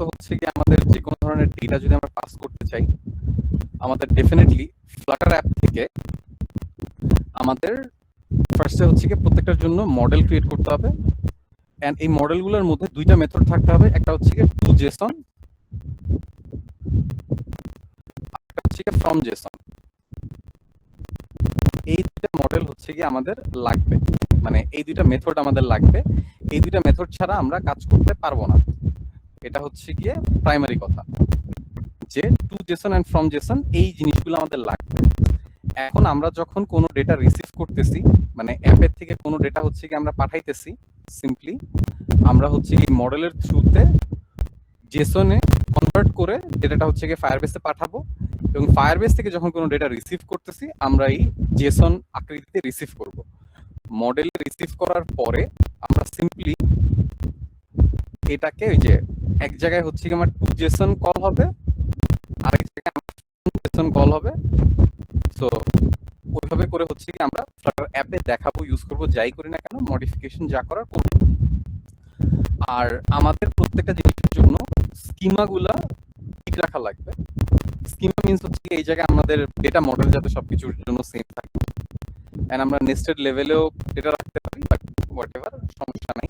হচ্ছে গিয়ে আমাদের যে কোনো ধরনের ডেটা যদি আমরা পাস করতে চাই, আমাদের ডেফিনেটলি ফ্লাটার অ্যাপ থেকে আমাদের ফার্স্টে হচ্ছে গিয়ে প্রত্যেকটার জন্য মডেল ক্রিয়েট করতে হবে। এন্ড এই মডেলগুলোর মধ্যে দুইটা মেথড থাকতে হবে, একটা হচ্ছে গিয়ে টু জেসন, একটা হচ্ছে গিয়ে ফ্রম জেসন। এই দুইটা মডেল হচ্ছে গিয়ে আমাদের লাগবে, মানে এই দুইটা মেথড আমাদের লাগবে। এই দুইটা মেথড ছাড়া আমরা কাজ করতে পারবো না। এটা হচ্ছে গিয়ে প্রাইমারি কথা, যে to JSON and from JSON এই জিনিসগুলো আমাদের লাগবে। এখন আমরা যখন কোনো ডেটা রিসিভ করতেছি, মানে অ্যাপের থেকে কোনো ডেটা হচ্ছে কি আমরা পাঠাইতেছি, সিম্পলি আমরা হচ্ছে কি মডেলের থ্রুতে জেসনে কনভার্ট করে ডেটাটা হচ্ছে কি ফায়ারবেসে পাঠাবো, এবং ফায়ারবেস থেকে যখন কোনো ডেটা রিসিভ করতেছি আমরা এই জেসন আকৃতিতে রিসিভ করব। মডেলে রিসিভ করার পরে আমরা সিম্পলি এটাকে ওই যে এক জায়গায় হচ্ছে কি আমার টু জেসন কল হবে, আরেক জায়গায় আমার জেসন কল হবে। সো ওইভাবে করে হচ্ছে কি আমরা ফ্লাটার অ্যাপে দেখাবো, ইউজ করবো, যাই করি না কেন মডিফিকেশন যা করার করবো। আর আমাদের প্রত্যেকটা জিনিসের জন্য স্কিমাগুলা ঠিক রাখা লাগবে। স্কিমা মিন্স হচ্ছে এই জায়গায় আমাদের ডেটা মডেল যাতে সবকিছুর জন্য সেম থাকে, এন্ড আমরা নেস্টেড লেভেলেও ডেটা রাখতে পারি, বাট হোয়াটএভার, সমস্যা নাই।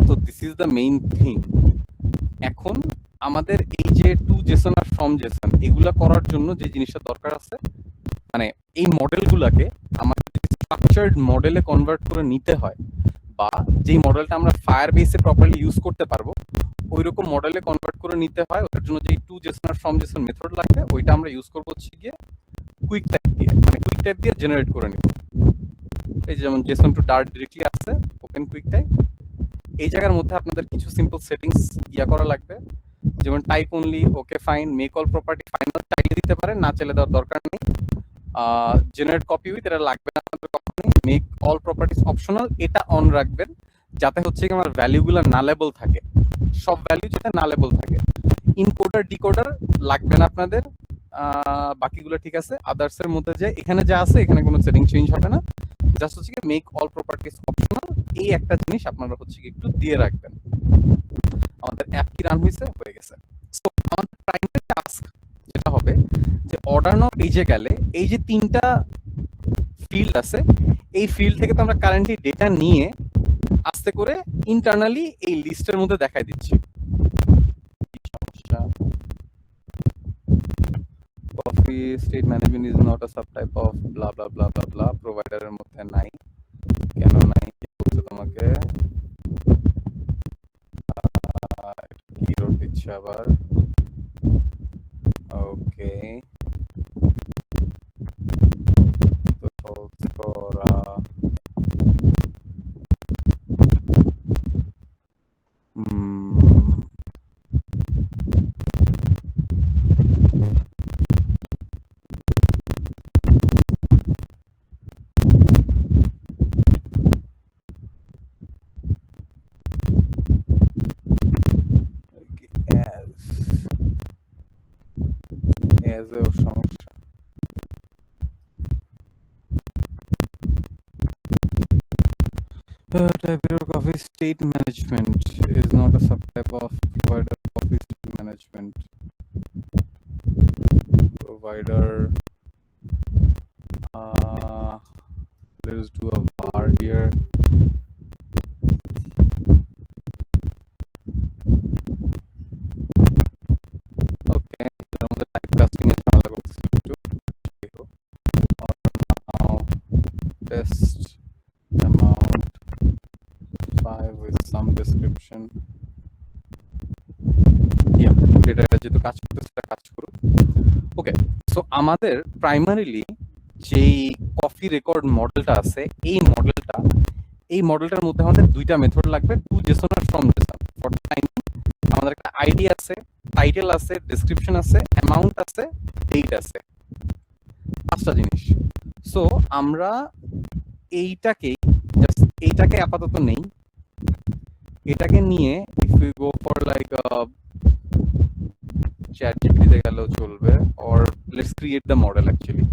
তো this is the main thing. এখন আমাদের এই যে টু জেসন আর ফ্রম জেসন এগুলা করার জন্য যে জিনিসটা দরকার আছে, মানে এই মডেলগুলোকে আমাদের স্ট্রাকচার্ড মডেলে কনভার্ট করে নিতে হয়, বা যেই মডেলটা আমরা ফায়ারবেসে প্রপারলি ইউজ করতে পারবো ওই রকম মডেলে কনভার্ট করে নিতে হয়। ওটার জন্য যে টু জেসন আর ফ্রম জেসন মেথড লাগবে ওইটা আমরা ইউজ করবো হচ্ছে গিয়ে কুইক টাইপ দিয়ে, মানে কুইক টাইপ দিয়ে জেনারেট করে নিব। এই যেমন জেসন টু ডার্ট ডিরেক্টলি আছে, ওপেন কুইক টাইপ। এই জায়গার মধ্যে আপনাদের কিছু সিম্পল সেটিংস করা লাগবে, যেমন type only, okay fine, make all property final, চাইলে দিতে পারেন, না চাইলে দেওয়ার দরকার নেই। জেনারেট কপি উইথ, এটা লাগবে না আমাদের কখনোই। মেক অল প্রপার্টিজ অপশনাল, এটা অন রাখবেন যাতে হচ্ছে কি আমার ভ্যালুগুলো নালেবল থাকে, সব ভ্যালু যাতে নালেবল থাকে। ইনকোডার ডিকোডার লাগবে না আপনাদের, বাকিগুলো ঠিক আছে। আদার্স এর মধ্যে যে এখানে যা আছে এখানে কোনো সেটিং চেঞ্জ হবে না, জাস্ট হচ্ছে কি মেক অল প্রপার্টিজ অপশনাল, এই একটা জিনিস আপনারা হচ্ছে কি একটু দিয়ে রাখবেন। আমাদের অ্যাপ কি রান হয়ে গেছে। সো আমাদের প্রাইমারি টাস্ক যেটা হবে যে অর্ডার নাও এই যে গেলে এই যে তিনটা ফিল্ড আছে, এই ফিল্ড থেকে তো আমরা কারেন্টলি ডেটা নিয়ে আস্তে করে ইন্টারনালি এই লিস্টের মধ্যে দেখাই দিচ্ছি। Coffee state management is not a subtype of blah blah blah blah blah, প্রোভাইডারের মধ্যে নাই, কেন নাই কি বলছে তোমাকে, কি রোড দিচ্ছে আবার, ওকে তো করা সমস্যা। Type of coffee state management is not a subtype of provider coffee state management. Provider, let's do a var here. Okay, typecasting is not about test amount 5 with some description. Yeah, data যেহেতু কাজ করতেছে সেটা কাজ করুক। Okay, so আমাদের primarily যেই coffee record মডেলটা আছে এই মডেলটার মধ্যে আমাদের দুইটা মেথড লাগবে, টু জেসন আর ফ্রম জেসন। ফর টাইম আমাদের একটা আইডি আছে, টাইটেল আছে, ডেসক্রিপশন আছে, অ্যামাউন্ট আছে, ডেট আছে, পাঁচটা জিনিস। সো আমরা এইটাকে আপাতত নেই, এটাকে নিয়ে if you go for like chat জিপিটিতে গেলেও চলবে, or let's create the model. Actually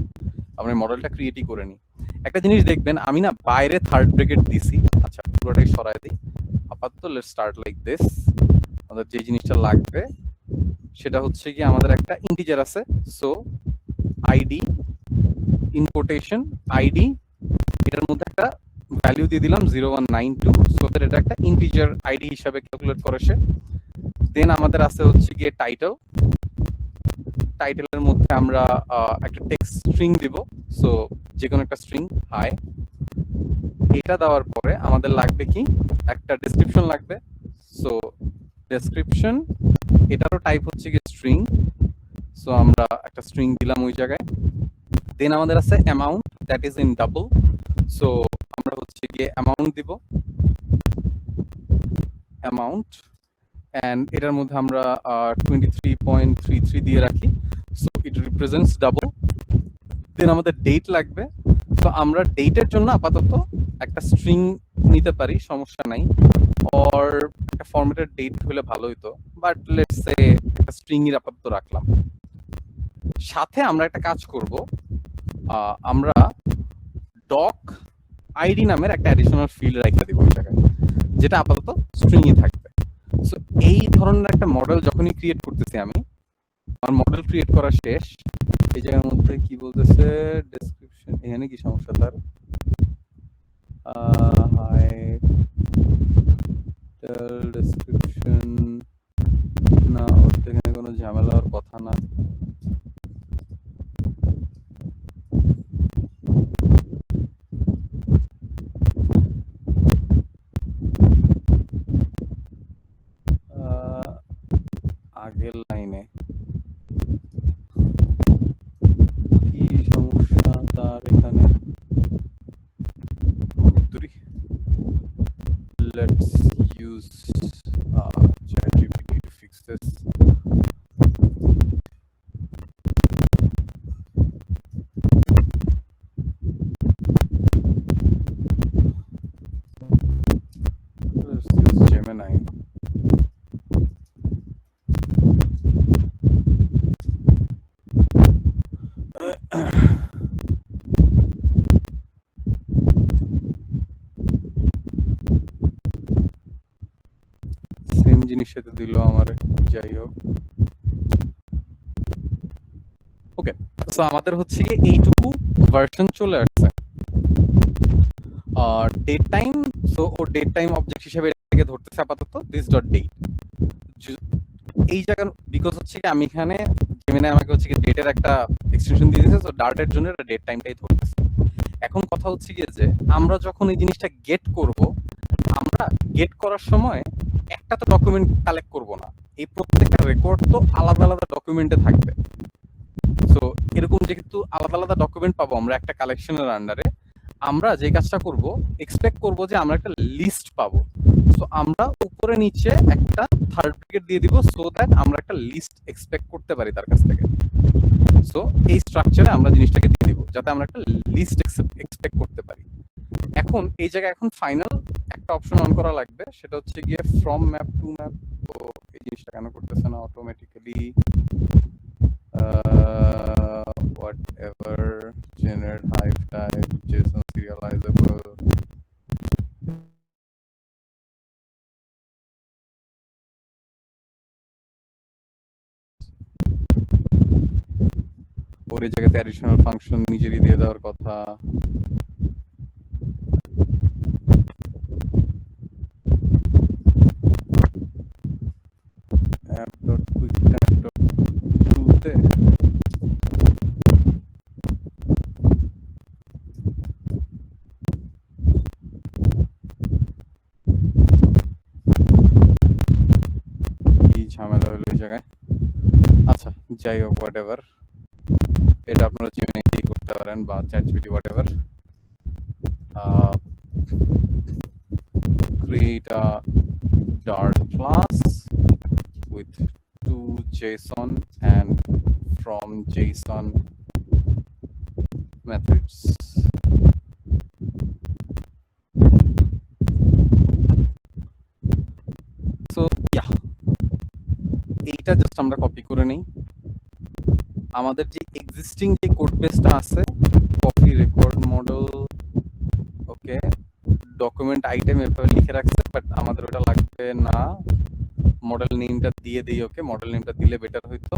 আমরা মডেলটা ক্রিয়েটই করে নিই। একটা জিনিস দেখবেন, আমি না বাইরে থার্ড ব্র্যাকেট দিছি, আচ্ছা পুরোটাই সরাই দিই আপাতত। লেটস স্টার্ট লাইক দিস, আমাদের যে জিনিসটা লাগবে সেটা হচ্ছে কি আমাদের একটা ইন্টিজার আছে, so ID in quotation ID, এটার মধ্যে একটা ভ্যালু দিয়ে দিলাম 0192, সো দ্যাট এটা একটা ইন্টিজার আইডি হিসাবে ক্যালকুলেট করে সে। দেন আমাদের আছে হচ্ছে গিয়ে টাইটেল, টাইটেলের মধ্যে আমরা একটা টেক্সট স্ট্রিং দিব, সো যে কোনো একটা স্ট্রিং হাই। এটা দেওয়ার পরে আমাদের লাগবে কি একটা ডেসক্রিপশন লাগবে, সো ডেসক্রিপশন এটারও টাইপ হচ্ছে কি স্ট্রিং, সো আমরা একটা স্ট্রিং দিলাম ওই জায়গায়। দেন আমাদের আছে amount, that is in double, so আমরা হচ্ছে গিয়ে অ্যামাউন্ট দিব, অ্যামাউন্ট, এন্ড এটার মধ্যে আমরা 23.33 দিয়ে রাখি, সো ইট রিপ্রেজেন্টস ডাবল। দেন আমাদের ডেট লাগবে, তো আমরা ডেটের জন্য আপাতত একটা স্ট্রিং নিতে পারি, সমস্যা নাই, অর একটা ফরম্যাটেড ডেট হলে ভালো হতো, বাট লেটস সে একটা স্ট্রিং এর আপাতত রাখলাম। সাথে আমরা একটা কাজ করব, আমরা ডক আইডি নামের একটা অ্যাডিশনাল ফিল্ড রেখে দিব ওই জায়গায়, যেটা আপাতত স্ট্রিং এ থাকবে। সো এই ধরনের একটা মডেল যখনই ক্রিয়েট করতেছি আমি, আমার মডেল ক্রিয়েট করা শেষ। এই জায়গার মধ্যে কি বলতেছে ডেসক্রিপশন, এখানে কি সমস্যা তার? হাই ডেসক্রিপশন না, ওর এখানে কোনো ঝামেলা হওয়ার কথা না। আগের লাইনে কি সমস্যা তার এখানে? Let's use ChatGPT to fix this. Let's use Gemini. Same জিনিস সাথে দিল আমারে, যাই হোক। ওকে, সো আমাদের হচ্ছে কি এইটুকু ভার্সন চলে আসছে। আর ডেট টাইম, সো ও ডেট টাইম অবজেক্ট হিসেবে এটাকে ধরতেছে আপাতত দিস ডট ডেট। এই জায়গার বিকজ হচ্ছে কি আমি এখানে জেমিনি আমাকে হচ্ছে কি ডেটের একটা এক্সটেনশন দিয়ে দিয়েছে, সো ডার্টের জন্য এটা ডেট টাইমটাই ধরতেছে। এখন কথা হচ্ছে কি যে আমরা যখন এই জিনিসটা গেট করব, আমরা গেট করার সময় একটা তো ডকুমেন্ট কালেক্ট করব না, এই প্রত্যেকটা রেকর্ড তো আলাদা আলাদা ডকুমেন্টে থাকবে। সো এরকম যেহেতু আলাদা আলাদা ডকুমেন্ট পাবো আমরা একটা কালেকশনের আন্ডারে, আমরা যে কাজটা করব এক্সপেক্ট করব যে আমরা একটা লিস্ট পাবো। সো আমরা উপরে নিচে একটা থার্ড ব্র্যাকেট দিয়ে দিব, সো দ্যাট আমরা একটা লিস্ট এক্সপেক্ট করতে পারি তার কাছ থেকে। সো এই স্ট্রাকচারে আমরা জিনিসটাকে দিয়ে দিব যাতে আমরা একটা লিস্ট এক্সপেক্ট করতে পারি। এখন এই জায়গায় এখন ফাইনাল একটা অপশন অন করা লাগবে, সেটা হচ্ছে গিয়ে ফ্রম ম্যাপ টু ম্যাপ। তো এই জিনিসটা কেন করতেছে না automatically? whatever generate hive type JSON serializable. ওর এই জায়গাতে অ্যাডিশনাল ফাংশন নিজেরই দিয়ে দেওয়ার কথা। app.quicktime.2 কি ঝামেলা হলো এই জায়গায়? আচ্ছা যাই হোক, হোয়াটএভার, এটা আপনারা জিমেইল দিয়ে করতে পারেন বা ChatGPT whatever. create a Dart class with 2 JSON and from JSON methods. So yeah, এইটা জাস্ট আমরা কপি করে নেই। আমাদের যে এক্সিস্টিং যে কোড বেসটা আছে, কপি রেকর্ড মডেল, ওকে, ডকুমেন্ট আইটেম এভাবে লিখে রাখছে, বাট আমাদের ওটা লাগবে না। মডেল নেমটা দিয়ে দিই ওকে, মডেল নেমটা দিলে বেটার হইতো।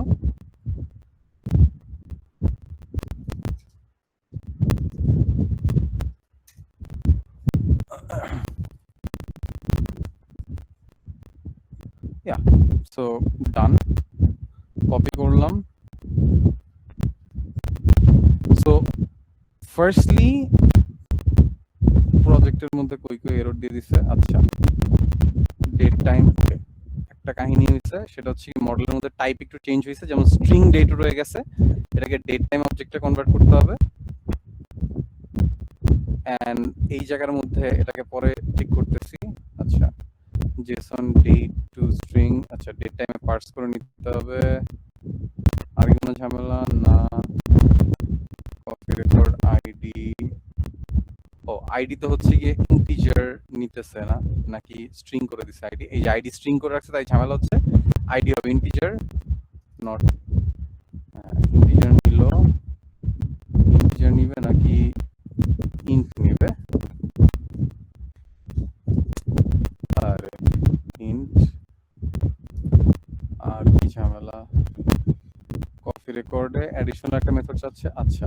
Yeah, so done. কপি করলাম। সো ফার্স্টলি প্রজেক্টের মধ্যে কই কই এরর দিয়ে দিছে। আচ্ছা, ডেট টাইম ওকে, একটা কাহিনী হয়েছে, সেটা হচ্ছে মডেলের মধ্যে টাইপ একটু চেঞ্জ হয়েছে, যেমন স্ট্রিং ডেট রয়ে গেছে, এটাকে ডেট টাইম অবজেক্টে কনভার্ট করতে হবে। এন্ড এই জায়গার মধ্যে এটাকে পরে ঠিক করতেছি। আচ্ছা, জেসন ডেট টু স্ট্রিং, আচ্ছা ডেট টাইমে পার্স করে নিতে হবে, আর কোনো ঝামেলা না। কপি রেকর্ড আইডি, ও আইডি তো হচ্ছে গিয়ে ইন্টিজার নিতেছে না, নাকি স্ট্রিং করে দিছে আইডি? এই যে আইডি স্ট্রিং করে রাখছে, তাই ঝামেলা হচ্ছে। আইডি হবে ইন্টিজার, নট ইন্টিজার নিল, ইন্টিজার নিবে নাকি ইন্ট নিবে? আরে ইন্ট, আর কি ঝামেলা। কপি রেকর্ডে অ্যাডিশনাল একটা মেথড চাচ্ছে। আচ্ছা,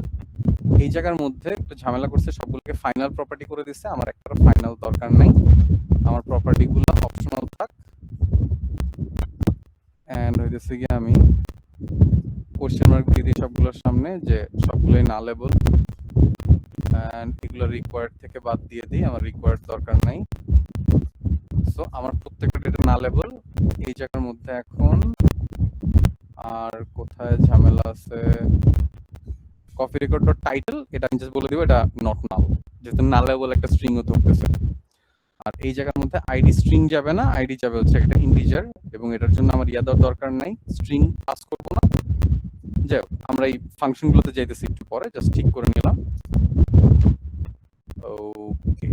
এই জায়গার মধ্যে একটু ঝামেলা করছে, সবগুলোকে ফাইনাল প্রপার্টি করে দিচ্ছে। আমার একটা ফাইনাল দরকার নাই, আমার প্রপার্টিগুলো অপশনাল থাক। এন্ড হইতেছে কি আমি কোশ্চেন মার্ক দিয়ে দিই সবগুলোর সামনে, যে সবগুলোই নালেবল, এন্ড এগুলো রিকোয়ার্ড থেকে বাদ দিয়ে দিই, আমার রিকোয়ার্ড দরকার নাই। সো আমার প্রত্যেকটা ডেটা নালেবল। এই জায়গার মধ্যে এখন আর কোথায় ঝামেলা আছে, কপি রেকর্ড ডট টাইটেল, এটা আমি জাস্ট বলে দিব এটা নট নাল, যেহেতু নালেবল একটা স্ট্রিংও ধরতেছে। আর এই জায়গার মধ্যে আইডি স্ট্রিং যাবে না, আইডি যাবে হচ্ছে একটা ইন্টিজার, এবং এটার জন্য আমার ইয়া দেওয়ার দরকার নাই, স্ট্রিং পাস করবো না। যাই হোক, আমরা এই ফাংশনগুলোতে যাইতেছি একটু পরে, জাস্ট ঠিক করে নিলাম। ওকে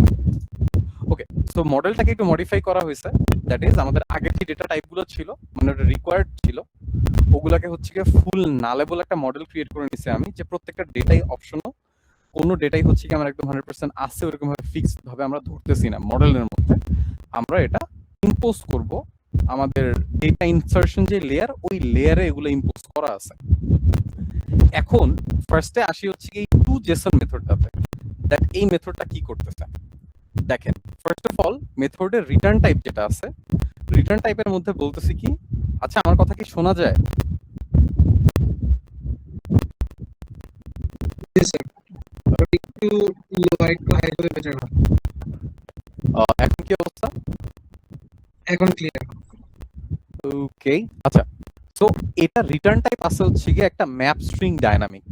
ওকে, সো মডেলটাকে একটু মডিফাই করা হয়েছে। দ্যাট ইজ আমাদের আগের যে ডেটা টাইপগুলো ছিল, মানে ওটা রিকোয়ার্ড ছিল, ওগুলাকে হচ্ছে গিয়ে ফুল নালেবল একটা মডেল ক্রিয়েট করে নিছি আমি, যে প্রত্যেকটা ডেটাই অপশনাল, কোনো ডেটাই হচ্ছে কি আমার একদম 100% আছে ওরকম ভাবে ফিক্সড ভাবে আমরা ধরতেছি না মডেলের মধ্যে। আমরা এটা ইম্পোজ করব আমাদের ডেটা ইনসার্শন যে লেয়ার, ওই লেয়ারে এগুলো ইম্পোজ করা আছে। এখন ফার্স্টে আসি হচ্ছে এই টু জেসন মেথডটাতে। দ্যাট এই মেথডটা কি করতেছে দেখেন। ফার্স্ট অফ অল মেথডের রিটার্ন টাইপ যেটা আছে, রিটার্ন টাইপের মধ্যে বলতেছি কি, আচ্ছা আমার কথা কি শোনা যায়? এখন কি অবস্থা? এখন ক্লিয়ার। ওকে, আচ্ছা, সো এটা রিটার্ন টাইপ আছে হচ্ছে গিয়ে একটা map string dynamic,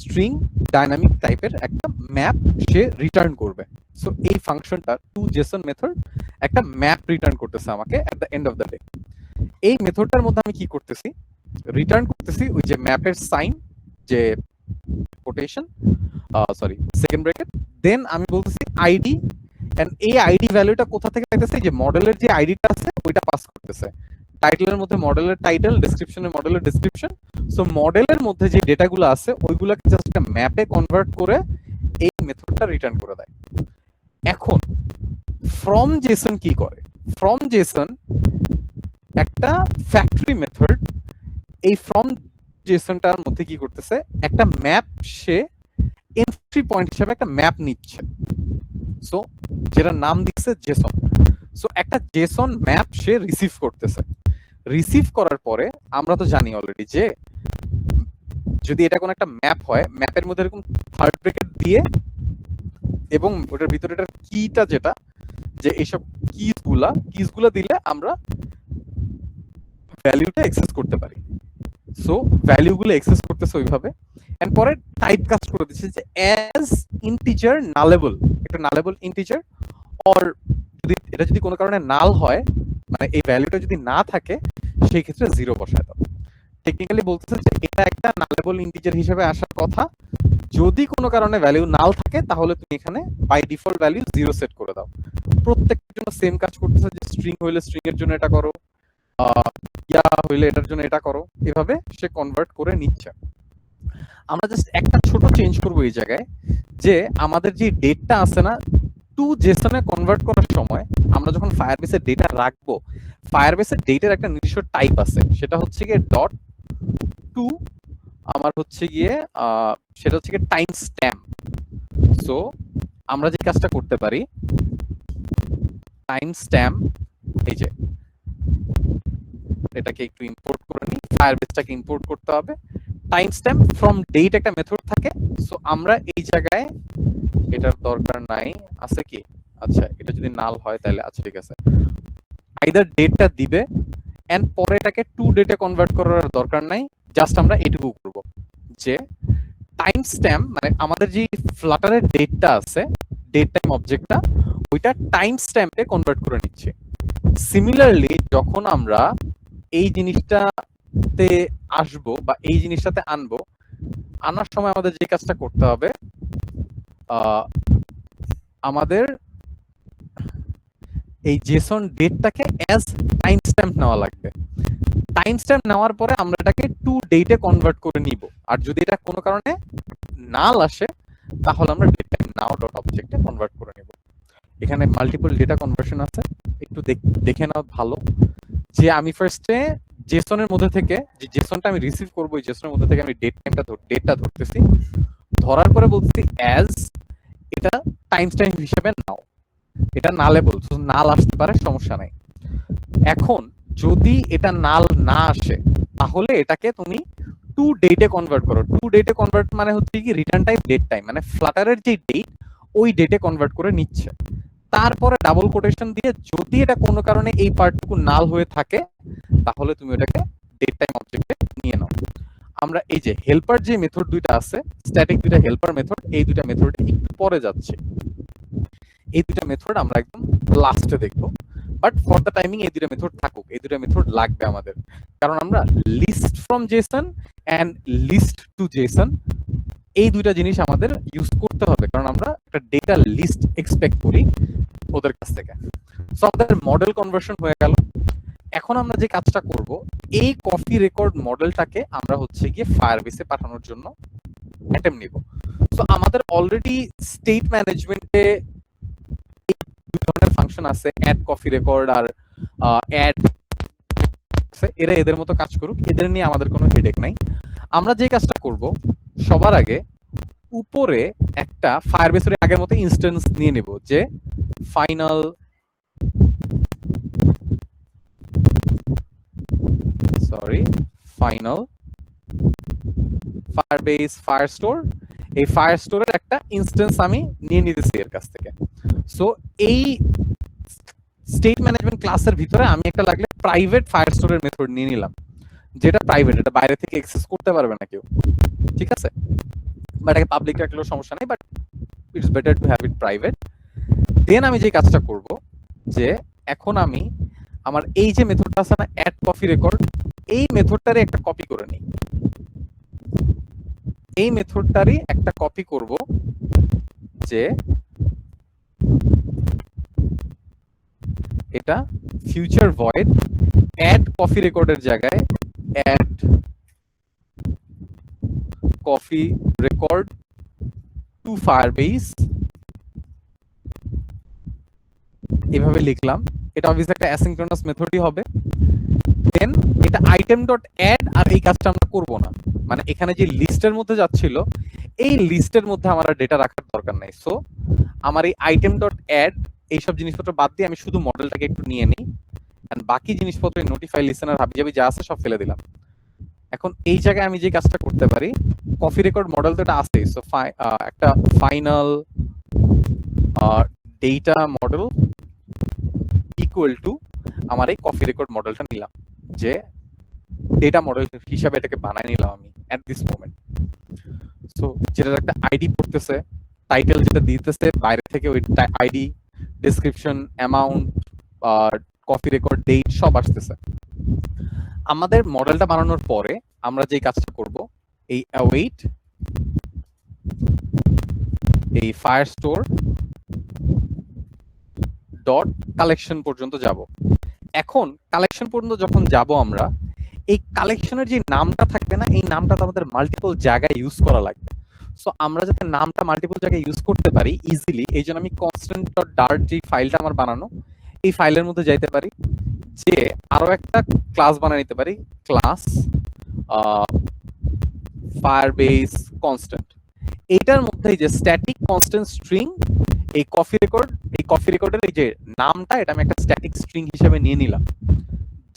string dynamic টাইপের একটা ম্যাপ সে রিটার্ন করবে। সো এই ফাংশনটা টু জেসন মেথড একটা ম্যাপ রিটার্ন করতেছে আমাকে at the end of the day. এই মেথডটার মধ্যে আমি কি করতেছি, রিটার্ন করতেছি ওই যে ম্যাপের সাইন, যে কোটেশন সরি সেকেন্ড ব্র্যাকেট, দেন আমি বলতেছি আইডি, এন্ড এই আইডি ভ্যালুটা কোথা থেকে পাইতেছে, যে মডেলের যে আইডিটা আছে ওইটা পাস করতেছে। টাইটেলের মধ্যে মডেলের টাইটেল, ডেসক্রিপশনে মডেলের ডেসক্রিপশন। সো মডেলের মধ্যে যে ডেটাগুলো আছে ওইগুলোকে জাস্ট একটা ম্যাপে কনভার্ট করে এই মেথডটা রিটার্ন করে দেয়। এখন ফ্রম জেসন কি করে, ফ্রম জেসন একটা ফ্যাক্টরি মেথড, এই ফ্রম জেসনটার মধ্যে কি করতেছে, একটা ম্যাপ সে এন্ট্রি পয়েন্ট হিসেবে একটা ম্যাপ নিচ্ছে। সো যেটা নাম দিচ্ছে জেসন। সো একটা জেসন ম্যাপ সে রিসিভ করতেছে। রিসিভ করার পরে আমরা তো জানি অলরেডি যে যদি এটা কোনো একটা ম্যাপ হয়, ম্যাপের মধ্যে এরকম থার্ড ব্র্যাকেট দিয়ে, এবং ওটার ভিতরে এটার কিটা যেটা, যে এইসব কিসগুলা দিলে আমরা ভ্যালুটা অ্যাক্সেস করতে পারি। সো ভ্যালুগুলো অ্যাক্সেস করতেছে ওইভাবে, এন্ড পরে টাইপ কাস্ট করে দিচ্ছে যে অ্যাজ ইন্টিজার নালেবল, একটা নালেবল ইন্টিজার, অর যদি এটা যদি কোনো কারণে নাল হয়, মানে এই ভ্যালুটা যদি না থাকে, সেই ক্ষেত্রে জিরো বসায় দাও। টেকনিক্যালি বলতেছে যে এটা একটা নালেবল ইন্টিজার হিসেবে আসার কথা, যদি কোনো কারণে ভ্যালু নাল থাকে তাহলে তুমি এখানে by default value zero set করে দাও। প্রত্যেকটার জন্য সেম কাজ করতেছে, যে স্ট্রিং হইলে স্ট্রিং এর জন্য এটা করো, ইয়া হইলে এটার জন্য এটা করো, এভাবে সে কনভার্ট করে নিচ্ছে। আমরা জাস্ট একটা ছোট চেঞ্জ করবো এই জায়গায়, যে আমাদের যে ডেটটা আছে না, টু জেসনে কনভার্ট করার সময় আমরা যখন ফায়ারবেসে ডেটা রাখবো, ফায়ারবেসের ডেটার একটা নির্দিষ্ট টাইপ আছে, সেটা হচ্ছে গিয়ে ডট টু, আমার হচ্ছে গিয়ে সেটা হচ্ছে গিয়ে টাইম স্ট্যাম্প। সো আমরা যে কাজটা করতে পারি, টাইম স্ট্যাম্প, এই যে এটাকে একটু ইম্পোর্ট করে নিই, ফায়ারবেসটাকে ইম্পোর্ট করতে হবে। টাইম স্ট্যাম্প ফ্রম ডেট একটা মেথড থাকে। সো আমরা এই জায়গায়, এটার দরকার নাই, আছে কি, আচ্ছা এটা যদি নাল হয় তাহলে আচ্ছা ঠিক আছে, আইদার ডেটটা দিবে এন্ড পরে এটাকে টু ডেটে কনভার্ট করার দরকার নাই, জাস্ট আমরা এটুকু করব যে টাইম স্ট্যাম্প মানে আমাদের যে ফ্লাটারের ডেটটা আছে, ডেট টাইম অবজেক্টটা, ওইটা টাইম স্ট্যাম্পে কনভার্ট করে নিচ্ছে। সিমিলারলি যখন আমরা এই জিনিসটাতে আসবো বা এই জিনিসটাতে আনবো, আনার সময় আমাদের যে কাজটা করতে হবে, আমাদের এই জেসন ডেটটাকে অ্যাজ টাইম স্ট্যাম্প নেওয়া লাগবে। টাইম স্ট্যাম্প নেওয়ার পরে আমরা এটাকে টু ডেটে কনভার্ট করে নিব। আর যদি এটা কোনো কারণে নাল আসে তাহলে আমরা ডেট টাইম নাও ডট অবজেক্টে কনভার্ট করে নিব। এখানে মাল্টিপল ডেটা কনভার্সন আছে, একটু দেখে নাও ভালো, যে আমি ফার্স্টে জেসনের মধ্যে থেকে যে জেসনটা আমি রিসিভ করবো, এই জেসনের মধ্যে থেকে আমি ডেটটা ধরতেছি, ধরার পরে বলতেছি অ্যাজ, এটা টাইম স্ট্যাম্প হিসেবে নাও। এটা নালে বলছো, নাল আসতে পারে, সমস্যা নাই। এখন যদি এটা নাল না আসে তাহলে এটাকে তুমি টু ডেটে কনভার্ট করো। টু ডেটে কনভার্ট মানে হচ্ছে কি রিটার্ন টাইম ডেট টাইম, মানে ফ্লাটারের যে ডেট ওই ডেটে কনভার্ট করে নিচ্ছে। তারপরে ডাবল কোটেশন দিয়ে যদি এটা কোনো কারণে এই পার্টটুকু নাল হয়ে থাকে তাহলে তুমি ওটাকে ডেট টাইম অবজেক্টে নিয়ে নাও। আমরা এই যে হেল্পার যে মেথড দুইটা আছে, স্ট্যাটিক দুইটা হেল্পার মেথড, এই দুইটা মেথডে একটু পরে যাচ্ছে। এই দুইটা মেথড আমরা একদম লাস্টে দেখবো, বাট ফর দ্য টাইমিং এই দুইটা মেথড থাকুক, এই দুইটা মেথড লাগবে আমাদের, কারণ আমরা list from JSON and list to JSON এই দুইটা জিনিস আমাদের ইউজ করতে হবে, কারণ আমরা একটা ডেটা লিস্ট এক্সপেক্ট করি ওদের কাছ থেকে। সো আমাদের মডেল কনভার্সন হয়ে গেল। এখন আমরা যে কাজটা করব, এই কপি রেকর্ড মডেলটাকে আমরা হচ্ছে গিয়ে ফায়ারবেসে পাঠানোর জন্য অ্যাটেম্প নিব। সো আমাদের অলরেডি স্টেট ম্যানেজমেন্টে দুই ধরনের ফাংশন আছে, অ্যাড কপি রেকর্ড আর অ্যাড, এরা এদের মতো কাজ করুক, এদের নিয়ে আমাদের কোনো হেডেক নাই। আমরা যে কাজটা করব, সবার আগে উপরে একটা ফায়ারবেসের আগের মতো ইনস্ট্যান্স নিয়ে নেব, যে ফাইনাল ফায়ারবেস ফায়ারস্টোর, এই ফায়ারস্টোরের একটা ইনস্ট্যান্স আমি নিয়ে নিতেছি এর কাছ থেকে। সো এই স্টেট ম্যানেজমেন্ট ক্লাসের ভিতরে আমি একটা লাগলে প্রাইভেট ফায়ারস্টোরের মেথড নিয়ে নিলাম, যেটা প্রাইভেট, এটা বাইরে থেকে অ্যাক্সেস করতে পারবে না কেউ, ঠিক আছে? বাট এটাকে পাবলিক রাখলেও সমস্যা নেই, but it's better to have it private. Then আমি যে কাজটা করব, যে এখন আমি আমার এই যে মেথডটা আছে না, অ্যাড কপি রেকর্ড, এই মেথডটারই একটা কপি করে নিই। এই মেথডটারই একটা কপি করব, যে এটা ফিউচার ভয়েড অ্যাড কপি রেকর্ডের জায়গায় add coffee record to Firebase এভাবে লিখলাম। এটা অবভিয়াসলি একটা অ্যাসিনক্রোনাস মেথডই হবে। দেন এটা আইটেম ডট অ্যাড, আর এই কাজটা আমরা করব না, মানে এখানে যে লিস্টের মধ্যে যাচ্ছিল এই লিস্টের মধ্যে আমার ডেটা রাখার দরকার নাই। সো আমার এই আইটেম ডট অ্যাড এইসব জিনিসপত্র বাদ দিয়ে আমি শুধু মডেলটাকে একটু নিয়ে নিই, এন্ড বাকি জিনিসপত্র নোটিফাই লিসেনার হাবিজাবি যা আছে সব ফেলে দিলাম। এখন এই জায়গায় আমি যে কাজটা করতে পারি, কপি রেকর্ড মডেল তো এটা আছে, সো একটা final data model equal to আমার এই কপি রেকর্ড মডেলটা নিলাম, যে ডেটা মডেল হিসাবে এটাকে বানায় নিলাম আমি এট দিস মোমেন্ট। সো যেটার একটা আইডি পড়তেছে, টাইটেল যেটা দিতেছে বাইরে থেকে, ওই ID, description, amount, coffee record, date সব আসতেছে। আমাদের মডেলটা বানানোর পরে আমরা যে কাজটা করব, এই অ্যাওয়েট এই ফায়ারস্টোর ডট কালেকশন পর্যন্ত যাব। এখন কালেকশন পর্যন্ত যখন যাব আমরা, এই কালেকশনের যে নামটা থাকবে না, এই নামটা তো আমাদের মাল্টিপল জায়গায় ইউজ করা লাগবে। সো আমরা যাতে নামটা মাল্টিপল জায়গায় ইউজ করতে পারি ইজিলি, এই জন্য আমি কনস্ট্যান্ট ডট ডার্ট যে ফাইলটা আমার বানানো, এই ফাইলের মধ্যে যাইতে পারি, যে আরো একটা ক্লাস বানিয়ে নিতে পারি, ক্লাস ফায়ারবেস কনস্ট্যান্ট। এইটার মধ্যে যে স্ট্যাটিক কনস্ট্যান্ট স্ট্রিং, এই কফি রেকর্ডের এই যে নামটা, এটা আমি একটা স্ট্যাটিক স্ট্রিং হিসেবে নিয়ে নিলাম,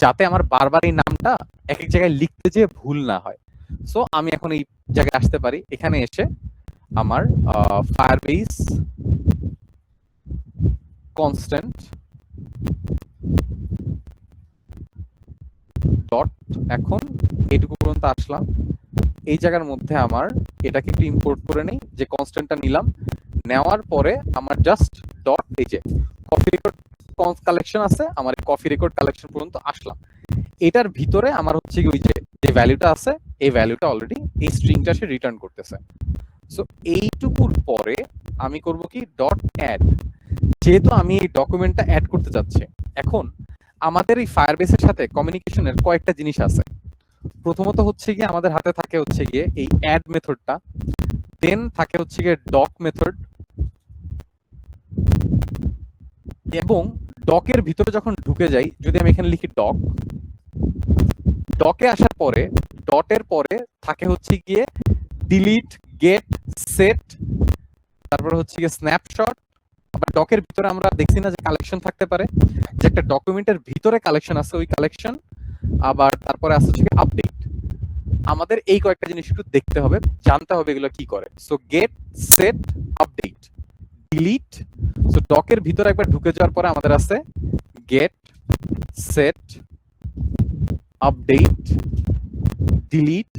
যাতে আমার বারবার এই নামটা এক এক জায়গায় লিখতে যেয়ে ভুল না হয়। সো আমি এখন এই জায়গায় আসতে পারি, এখানে এসে আমার ফায়ারবেস কনস্ট্যান্ট ডট, এখন এইটুকু পর্যন্ত আসলাম। এই জায়গার মধ্যে আমার এটাকে একটু ইম্পোর্ট করে নেই, যে কনস্ট্যান্টটা নিলাম, নেওয়ার পরে আমার জাস্ট ডট, এই যে কফি রেকর্ড কালেকশন আছে, আমার কফি রেকর্ড কালেকশন পর্যন্ত আসলাম। এটার ভিতরে আমার হচ্ছে কি ওই যে ভ্যালুটা আছে, এই ভ্যালুটা অলরেডি এই স্ট্রিংটা সে রিটার্ন করতেছে। সো এইটুকুর পরে আমি করব কি ডট অ্যাড, যেহেতু আমি এই ডকুমেন্টটা অ্যাড করতে যাচ্ছি। এখন আমাদের এই ফায়ারবেসের সাথে কমিউনিকেশনের কয়েকটা জিনিস আছে। প্রথমত হচ্ছে গিয়ে আমাদের হাতে থাকে হচ্ছে গিয়ে এই অ্যাড মেথডটা, দেন থাকে হচ্ছে গিয়ে ডক মেথড, এবং ডকের ভিতরে যখন ঢুকে যাই, যদি আমি এখানে লিখি ডক, ডকে আসার পরে ডটের পরে থাকে হচ্ছে গিয়ে ডিলিট, গেট, সেট, তারপর হচ্ছে গিয়ে স্ন্যাপশট। আবার ডকের ভিতরে আমরা দেখছি না যে কালেকশন থাকতে পারে, যে একটা ডকুমেন্টের ভিতরে কালেকশন আছে, ওই কালেকশন। আবার তারপরে আসছে হচ্ছে আপডেট। আমাদের এই কয়েকটা জিনিস একটু দেখতে হবে, জানতে হবে এগুলো কি করে। So get, set, update, delete. So ডকের ভিতরে একবার ঢুকে যাওয়ার পরে আমাদের আছে গেট, সেট, আপডেট, ডিলিট,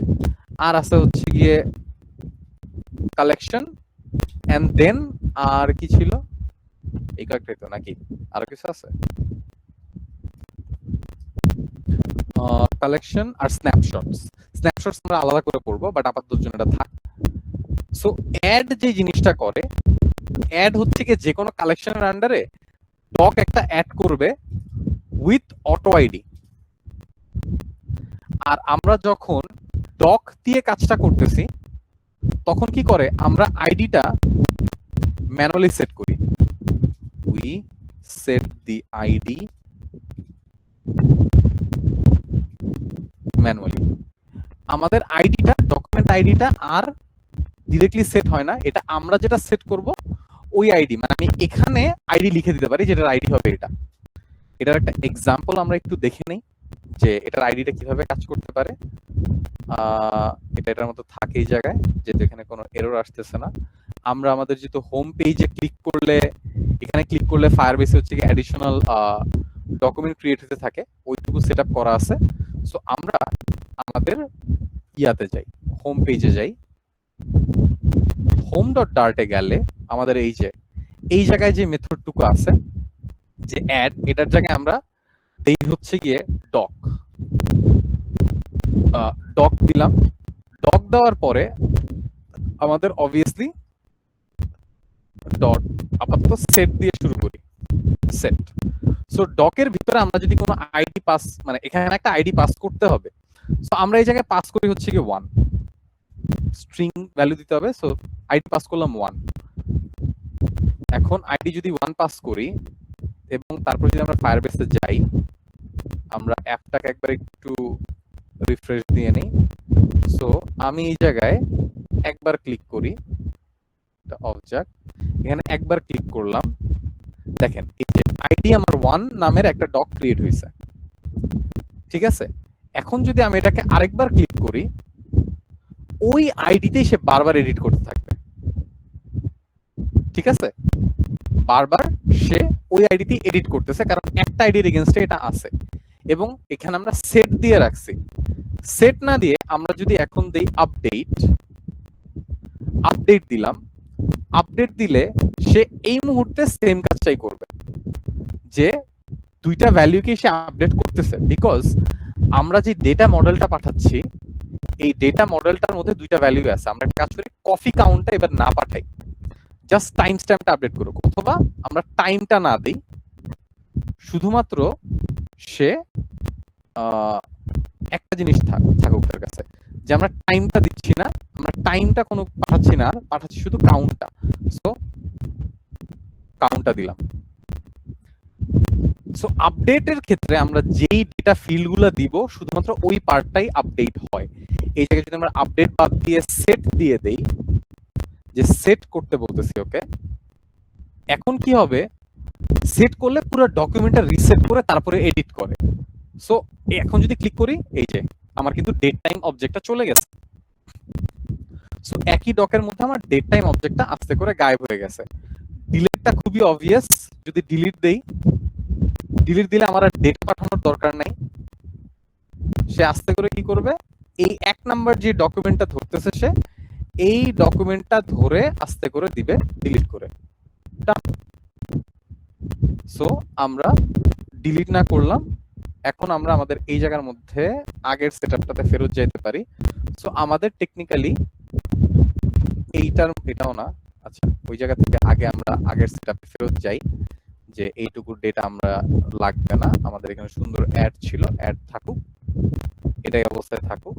আর আছে হচ্ছে গিয়ে কালেকশন, এন্ড দেন আর কি ছিল, এই কয়েকটাই তো নাকি আরো কিছু আছে, কালেকশন আর স্ন্যাপশটস। স্ন্যাপশটস আমরা আলাদা করে পড়বো, বাট আপাতত জন্য এটা থাক। সো অ্যাড যে জিনিসটা করে, অ্যাড হচ্ছে কি যে কোনো কালেকশনের আন্ডারে ডক একটা অ্যাড করবে উইথ অটো আইডি। আর আমরা যখন ডক দিয়ে কাজটা করতেছি, তখন কি করে, আমরা আইডিটা ম্যানুয়ালি সেট করি। We set the ID manually. আমাদের আইডিটা, ডকুমেন্ট আইডিটা আর ডিরেক্টলি সেট হয় না, এটা আমরা যেটা সেট করব ওই আইডি, মানে আমি এখানে আইডি লিখে দিতে পারি, যেটার আইডি হবে এটা। এটার একটা এক্সাম্পল আমরা একটু দেখে নেই যে এটার আইডিটা কিভাবে কাজ করতে পারে। এটা এটার মতো থাকে এই জায়গায়, যেহেতু এখানে কোনো এরর আসতেছে না। আমরা আমাদের যেহেতু হোম পেজে ক্লিক করলে, এখানে ক্লিক করলে ফায়ারবেসে হচ্ছে কি অ্যাডিশনাল ডকুমেন্ট ক্রিয়েট হতে থাকে, ওইটুকু সেটআপ করা আছে। সো আমরা আমাদের ইয়াতে যাই, হোম পেজে যাই। হোম ডট ডার্টে গেলে আমাদের এই জায়গায় যে মেথডটুকু আছে, যে অ্যাড, এটার জায়গায় আমরা দেই হচ্ছে গিয়ে ডক। ডক দিলাম, ডক দেওয়ার পরে আমাদের অবভিয়াসলি ডট, আপাতত সেট দিয়ে শুরু করি, সেট। সো ডকের ভিতরে আমরা যদি কোনো আইডি পাস, মানে এখানে একটা আইডি পাস করতে হবে, সো আমরা এই জায়গায় পাস করি হচ্ছে কি 1, স্ট্রিং ভ্যালু দিতে হবে। সো আইডি পাস করলাম 1। এখন আইডি যদি 1 পাস করি, এবং তারপর যদি আমরা ফায়ারবেসে যাই, আমরা অ্যাপটাকে একবার একটু রিফ্রেশ দিয়ে নেই। সো আমি এই জায়গায় একবার ক্লিক করি, অবজেক্ট, এখানে একবার ক্লিক করলাম, দেখেন এই যে আইডি আমার 1 নামের একটা ডক ক্রিয়েট হয়েছে, ঠিক আছে। এখন যদি আমি এটাকে আরেকবার ক্লিক করি, ওই আইডিতেই সে বারবার এডিট করতে থাকবে, ঠিক আছে। বারবার সে ওই আইডিতে এডিট করতেছে, কারণ একটা আইডির এগেইনস্টে এটা আছে, এবং এখানে আমরা সেট দিয়ে রাখছি। সেট না দিয়ে আমরা যদি এখন দেই আপডেট, আপডেট দিলাম, আপডেট দিলে সে এই মুহূর্তে সেম কাজটাই করবে, যে দুইটা ভ্যালুকে সে আপডেট করতেছে। বিকজ আমরা যে ডেটা মডেলটা পাঠাচ্ছি, এই ডেটা মডেলটার মধ্যে দুইটা ভ্যালু আছে। আমরা একটা কাজ করি, কফি কাউন্টটা এবার না পাঠাই, জাস্ট টাইম স্ট্যাম্পটা আপডেট করুক, অথবা আমরা টাইমটা না দিই, শুধুমাত্র সে একটা জিনিস থাকুক তার কাছে, যে আমরা টাইমটা দিচ্ছি না, আমরা টাইমটা কোনো পাঠাচ্ছি না, পাঠাচ্ছি শুধু কাউন্টটা। সো কাউন্টটা দিলাম। সো আপডেটের ক্ষেত্রে আমরা যেই ডেটা ফিল্ডগুলো দিব শুধুমাত্র ওই পার্টটাই আপডেট হয়। এই জায়গায় যদি আমরা আপডেট বাদ দিয়ে সেট দিয়ে দেই, যে সেট করতে বলতেছি ওকে, এখন কি হবে, সেট করলে পুরো ডকুমেন্টটা রিসেট করে তারপরে এডিট করে। সো এখন যদি ক্লিক করি, এই যে আমার কিন্তু ডেট টাইম অবজেক্টটা চলে গেছে। সো একই ডকের মধ্যে আমার ডেট টাইম অবজেক্টটা আস্তে করে গায়েব হয়ে গেছে। ডিলিটটা খুবই অবভিয়াস, যদি ডিলিট দেই, ডিলিট দিলে আমার আর ডেট পাঠানোর দরকার নাই। সে আস্তে করে কি করবে, এই এক নাম্বার যে ডকুমেন্টটা ধরতেছে সে এই ডকুমেন্টটা ধরে আস্তে করে দিবে ডিলিট করে। সো আমরা ডিলিট না করলাম। এখন আমরা আমাদের এই জায়গার মধ্যে আগের সেটআপটাতে ফেরত যেতে পারি। সো আমাদের টেকনিক্যালি এটাও না, আচ্ছা ওই জায়গা থেকে আগে আমরা আগের সেটআপে ফেরত যাই, যে এইটুকু ডেটা আমরা লাগবে না, আমাদের এখানে সুন্দর অ্যাড ছিল, অ্যাড থাকুক, এটাই অবস্থায় থাকুক।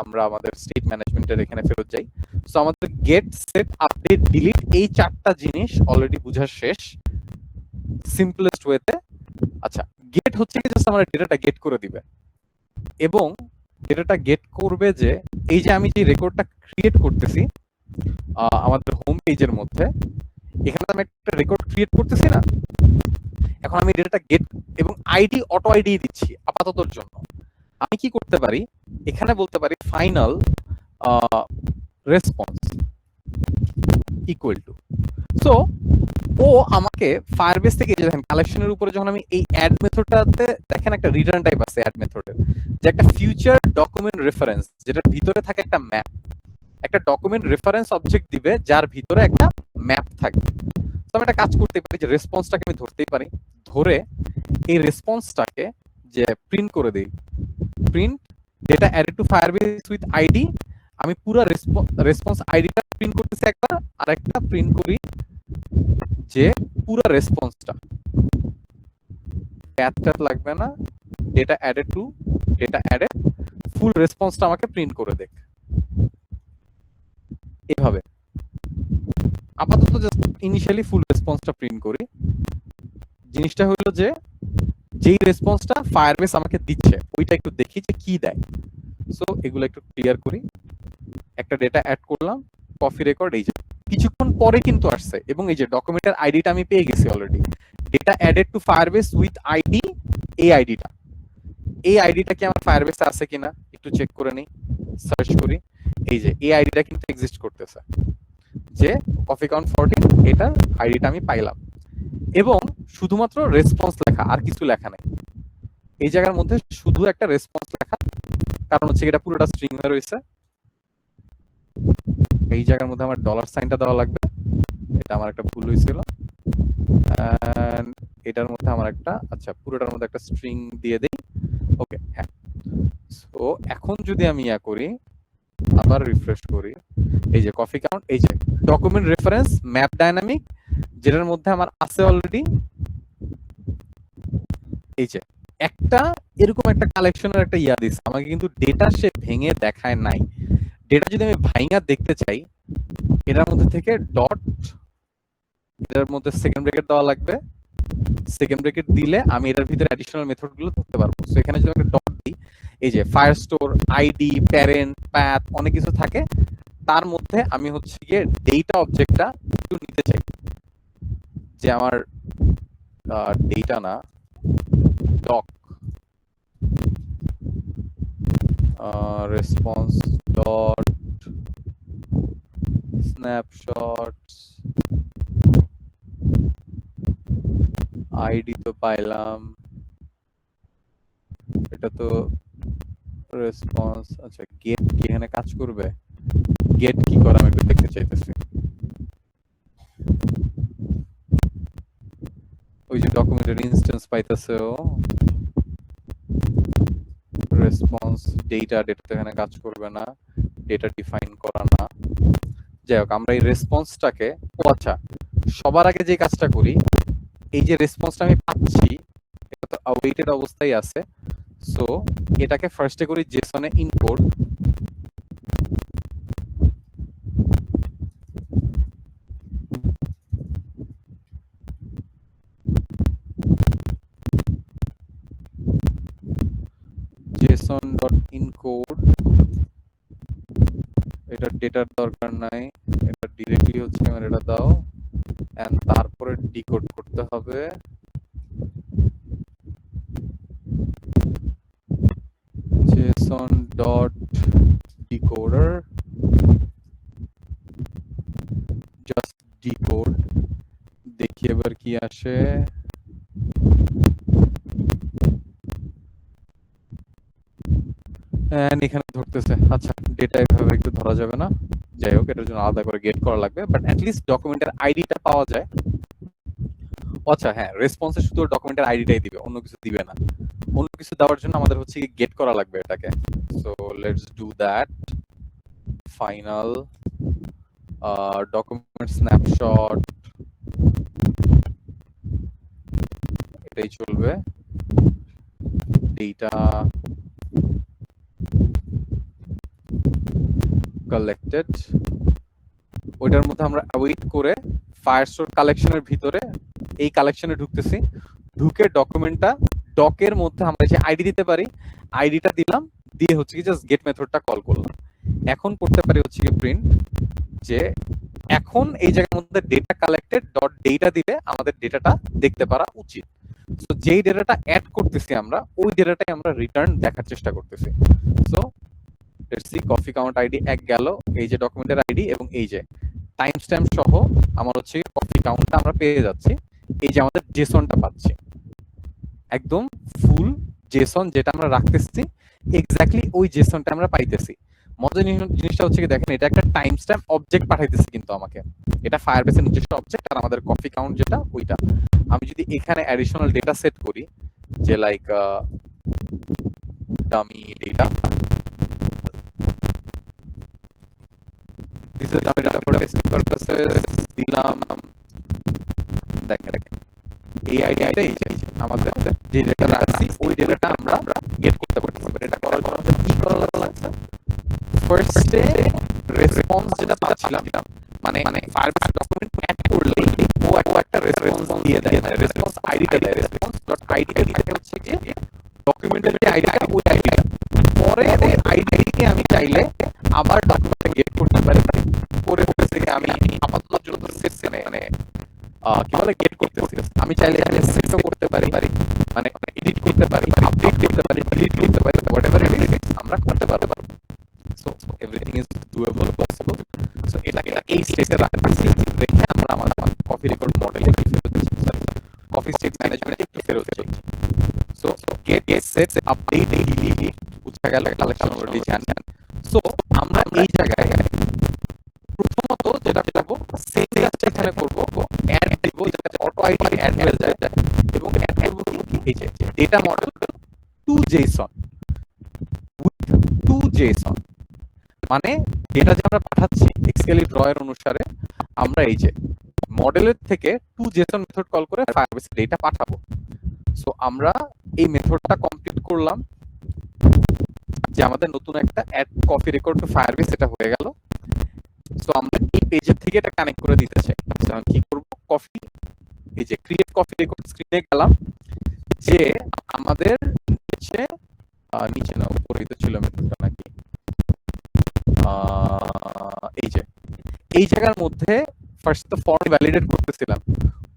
আমরা আমাদের স্টেট ম্যানেজমেন্টের এখানে ফেরত যাই। সো আমাদের গেট, সেট, আপডেট, ডিলিট এই চারটা জিনিস অলরেডি বোঝা শেষ সিম্পলেস্ট ওয়েতে। আচ্ছা, গেট হচ্ছে কি জাস্ট আমার ডেটাটা গেট করে দিবে, এবং ডেটাটা গেট করবে যে এই যে আমি যে রেকর্ডটা ক্রিয়েট করতেছি আমাদের হোম পেজের মধ্যে, এখানে আমি একটা রেকর্ড ক্রিয়েট করতেছি না, এখন আমি ডেটাটা গেট এবং আইডি অটো আইডি দিচ্ছি আপাততর জন্য। আমি কি করতে পারি, এখানে বলতে পারি final response equal to. So ও আমাকে ফায়ারবেস থেকে যে দেখেন কালেকশনের উপরে যখন আমি এই অ্যাড মেথডটাতে দেখেন একটা রিটার্ন টাইপ আছে অ্যাড মেথডের, যে একটা ফিউচার ডকুমেন্ট রেফারেন্স, যেটার ভিতরে থাকে একটা ম্যাপ, একটা ডকুমেন্ট রেফারেন্স অবজেক্ট দিবে যার ভিতরে একটা ম্যাপ থাকবে। তো আমি একটা কাজ করতে পারি, যে রেসপন্সটাকে আমি ধরতেই পারি, ধরে এই রেসপন্সটাকে যে প্রিন্ট করে দিই, print data added two Firebase with ID. আমি পুরো রেসপন্স আইডিটা প্রিন্ট করতেছি একবার, আর একটা প্রিন্ট করি যে পুরো রেসপন্সটা, প্যাথটা লাগবে না, data added to data added full রেসপন্সটা আমাকে প্রিন্ট করে দেখ। এভাবে আপাতত জাস্ট ইনিশিয়ালি ফুল রেসপন্সটা প্রিন্ট করি। জিনিসটা হলো যে যেই রেসপন্সটা ফায়ারবেস আমাকে দিচ্ছে ওইটা একটু দেখি যে কি দেয়। সো এগুলো একটু ক্লিয়ার করি। একটা ডেটা অ্যাড করলাম, কফি রেকর্ড, এই যে কিছুক্ষণ পরে কিন্তু আসছে, এবং এই যে ডকুমেন্টের আইডিটা আমি পেয়ে গেছি already. Data added two Firebase with ID, এই আইডিটা, এই আইডিটা কি আমার ফায়ারবেসে আছে কিনা একটু চেক করে নিই, সার্চ করি। এই যে এই আইডিটা কিন্তু এক্সিস্ট করতেছে, যে কফি কাউন্ট 14, এটার আইডিটা আমি পাইলাম, এবং শুধুমাত্র রেসপন্স লেখা, আর কিছু লেখা নেই এই জায়গার মধ্যে, শুধু একটা রেসপন্স লেখা, কারণ হচ্ছে এটা পুরোটা স্ট্রিং এ রয়েছে। এই জায়গার মধ্যে আমার ডলার সাইনটা দেওয়া লাগবে, এটা আমার একটা ভুল হয়েছিল। এটার মধ্যে আমার একটা, আচ্ছা পুরোটার মধ্যে একটা স্ট্রিং দিয়ে দেই, ওকে হ্যাঁ। সো এখন যদি আমি ইয়া করি, আবার রিফ্রেশ করি, এই যে কফি কাউন্ট, এই যে ডকুমেন্ট রেফারেন্স ম্যাপ ডাইনামিক, যেটার মধ্যে আমার আছে অলরেডি এই যে একটা এরকম একটা কালেকশনের একটা ইয়া দিছে আমাকে, কিন্তু ডেটা সে ভেঙে দেখায় নাই। ডেটা যদি আমি ভাঙা দেখতে চাই, এটার মধ্যে থেকে ডট, এটার মধ্যে সেকেন্ড ব্র্যাকেট দেওয়া লাগবে, সেকেন্ড ব্র্যাকেট দিলে আমি এটার ভিতরে অ্যাডিশনাল মেথড গুলো ধরতে পারবো। সো এখানে যদি একটা ডট দিই, এই যে ফায়ারস্টোর, আইডি, প্যারেন্ট, প্যাথ, অনেক কিছু থাকে, তার মধ্যে আমি হচ্ছে গিয়ে ডেটা অবজেক্টটা একটু নিতে চাই, যে আমার ডেটা না, doc response dot snapshots, ID তো পাইলাম, এটা তো রেসপন্স। আচ্ছা গেট কি এখানে কাজ করবে, গেট কি করে আমি একটু দেখতে চাইতেছি। ওই যে ডকুমেন্টের ইনস্ট্যান্স পাইতেছে ও, রেসপন্স ডেটা, ডেটা তো এখানে কাজ করবে না, ডেটা ডিফাইন করা না। যাই হোক, আমরা এই রেসপন্সটাকে, ও আচ্ছা সবার আগে যে কাজটা করি, এই যে রেসপন্সটা আমি পাচ্ছি এটা তো অ্যাওয়েটেড অবস্থায় আছে, সো এটাকে ফার্স্টে করি জেসনে ইম্পোর্ট, json.encode, এটা ডেটার দরকার নাই, এটা ডিরেক্টলি হচ্ছে আমার এটা দাও, এন্ড তারপরে ডিকোড করতে হবে json.decoder, জাস্ট ডিকোড, দেখি এবার কি আসে। And এখানে ধরতেছে, আচ্ছা ডেটা এভাবে একটু ধরা যাবে না, যাই হোক এটার জন্য আলাদা করে গেট করা লাগবে, বাট অ্যাটলিস্ট ডকুমেন্টের আইডিটা পাওয়া যায়। আচ্ছা হ্যাঁ, রেসপন্সে শুধু ডকুমেন্টের আইডিটাই দিবে, অন্য কিছু দিবে না। অন্য কিছু দেওয়ার জন্য আমাদের হচ্ছে গেট করা লাগবে এটাকে। So let's do that. Final document snapshot, এটাই চলবে। ডেটা কালেক্টেড, ওইটার মধ্যে আমরা অ্যাওয়েট করে ফায়ারস্টোর কালেকশনের ভিতরে এই কালেকশনে ঢুকতেছি, ঢুকে ডকুমেন্টটা ডকের মধ্যে আমরা যে আইডি দিতে পারি, আইডিটা দিলাম, দিয়ে হচ্ছে কি জাস্ট গেট মেথডটা কল করলাম। এখন করতে পারি হচ্ছে কি প্রিন্ট, যে এখন এই জায়গার মধ্যে ডেটা কালেক্টেড ডট ডেটা দিলে আমাদের ডেটাটা দেখতে পারা উচিত। সো যেই ডেটাটা অ্যাড করতেছি আমরা, ওই ডেটাটাই আমরা রিটার্ন দেখার চেষ্টা করতেছি। So let's see, coffee count ID 1 গেল, এই যে ডকুমেন্টের আইডি এবং এই যে টাইম স্ট্যাম্প সহ আমার হচ্ছে কফি কাউন্টটা আমরা পেয়ে যাচ্ছি। এই যে আমাদের জেসনটা পাচ্ছি, একদম ফুল জেসন যেটা আমরা রাখতেছি, এক্স্যাক্টলি ওই জেসনটা আমরা পাইতেছি। মজার জিনিসটা হচ্ছে কি দেখেন, এটা একটা টাইম স্ট্যাম্প অবজেক্ট পাঠাইতেছে কিন্তু আমাকে, এটা ফায়ারবেসের নিজস্ব অবজেক্ট, আর আমাদের কফি কাউন্ট যেটা ওইটা। আমি যদি এখানে অ্যাডিশনাল ডেটা সেট করি, যে like dummy data, this is dummy data for testing purposes, দিলাম, দেখেন এই আইডিয়াটা, এই যে আমাদের যে ডেটা রাখছি ওই ডেটাটা আমরা গেট করতে পারতেছি। এটা করার জন্য কি করা লাগছে, ফার্স্টে রেসপন্স যেটা পাচ্ছিলাম, মানে ফায়ারবেস ডকুমেন্ট অ্যাড করলে ও একটা রেসপন্স দিয়ে দেয়, রেসপন্স আইডিটা দেয়, রেসপন্স ডট আইডিটা দিতে হচ্ছে যে ডকুমেন্টের যে আইডিটা, ওই আইডিটা পরে ওই আইডিকে আমি চাইলে আবার ডকুমেন্টে গেট করতে পারি, করে হচ্ছে আমি আপাতত জন্য মানে কি বলে গেট করতেছি, আমি চাইলে এখানে সেটও করতে পারি, মানে এডিট করতে পারি, আপডেট করতে পারি, ডিলিট করতে পারি, হোয়াটএভার ইট ইজ আমরা করতে পারবো। So everything is doable, possible. So এটাকে এই স্টেটে রাখতেছি, রেখে আমরা আমাদের কফি রেকর্ড মডেলে ফেরত দিচ্ছি, কফি স্টেট ম্যানেজমেন্টে একটু ফেরত দিচ্ছি। So get set update delete বুঝা গেল, কালেকশন অলরেডি জানেন। সো আমরা এই জায়গায় প্রথমত যেটা করব, সেট কাজটা এখানে করব, অ্যাড দিব, যাতে অটো আইডি অ্যাড হয়ে যায়, এবং অ্যাড করব কি এই যে data model to JSON with to JSON, মানে ডেটা যে আমরা পাঠাচ্ছি এক্সএলই ড্রয়ের অনুসারে আমরা এই যে মডেলের থেকে টু জেসন মেথড কল করে ফায়ারবেসে ডেটা পাঠাবো। সো আমরা এই মেথডটা কমপ্লিট করলাম, যে আমাদের নতুন একটা add coffee record to Firebase এটা হয়ে গেল। সো আমরা এই পেজের থেকে এটা কানেক্ট করে দিতে চাই। এখন কি করব, কফি, এই যে ক্রিয়েট কফি রেকর্ড স্ক্রিনে গেলাম, যে আমাদের নিচে নিচে না উপরেই তো ছিল মেথডটা নাকি, এই যে এই জায়গার মধ্যে ফার্স্ট তো ফর্ম ভ্যালিডেট করতেছিলাম,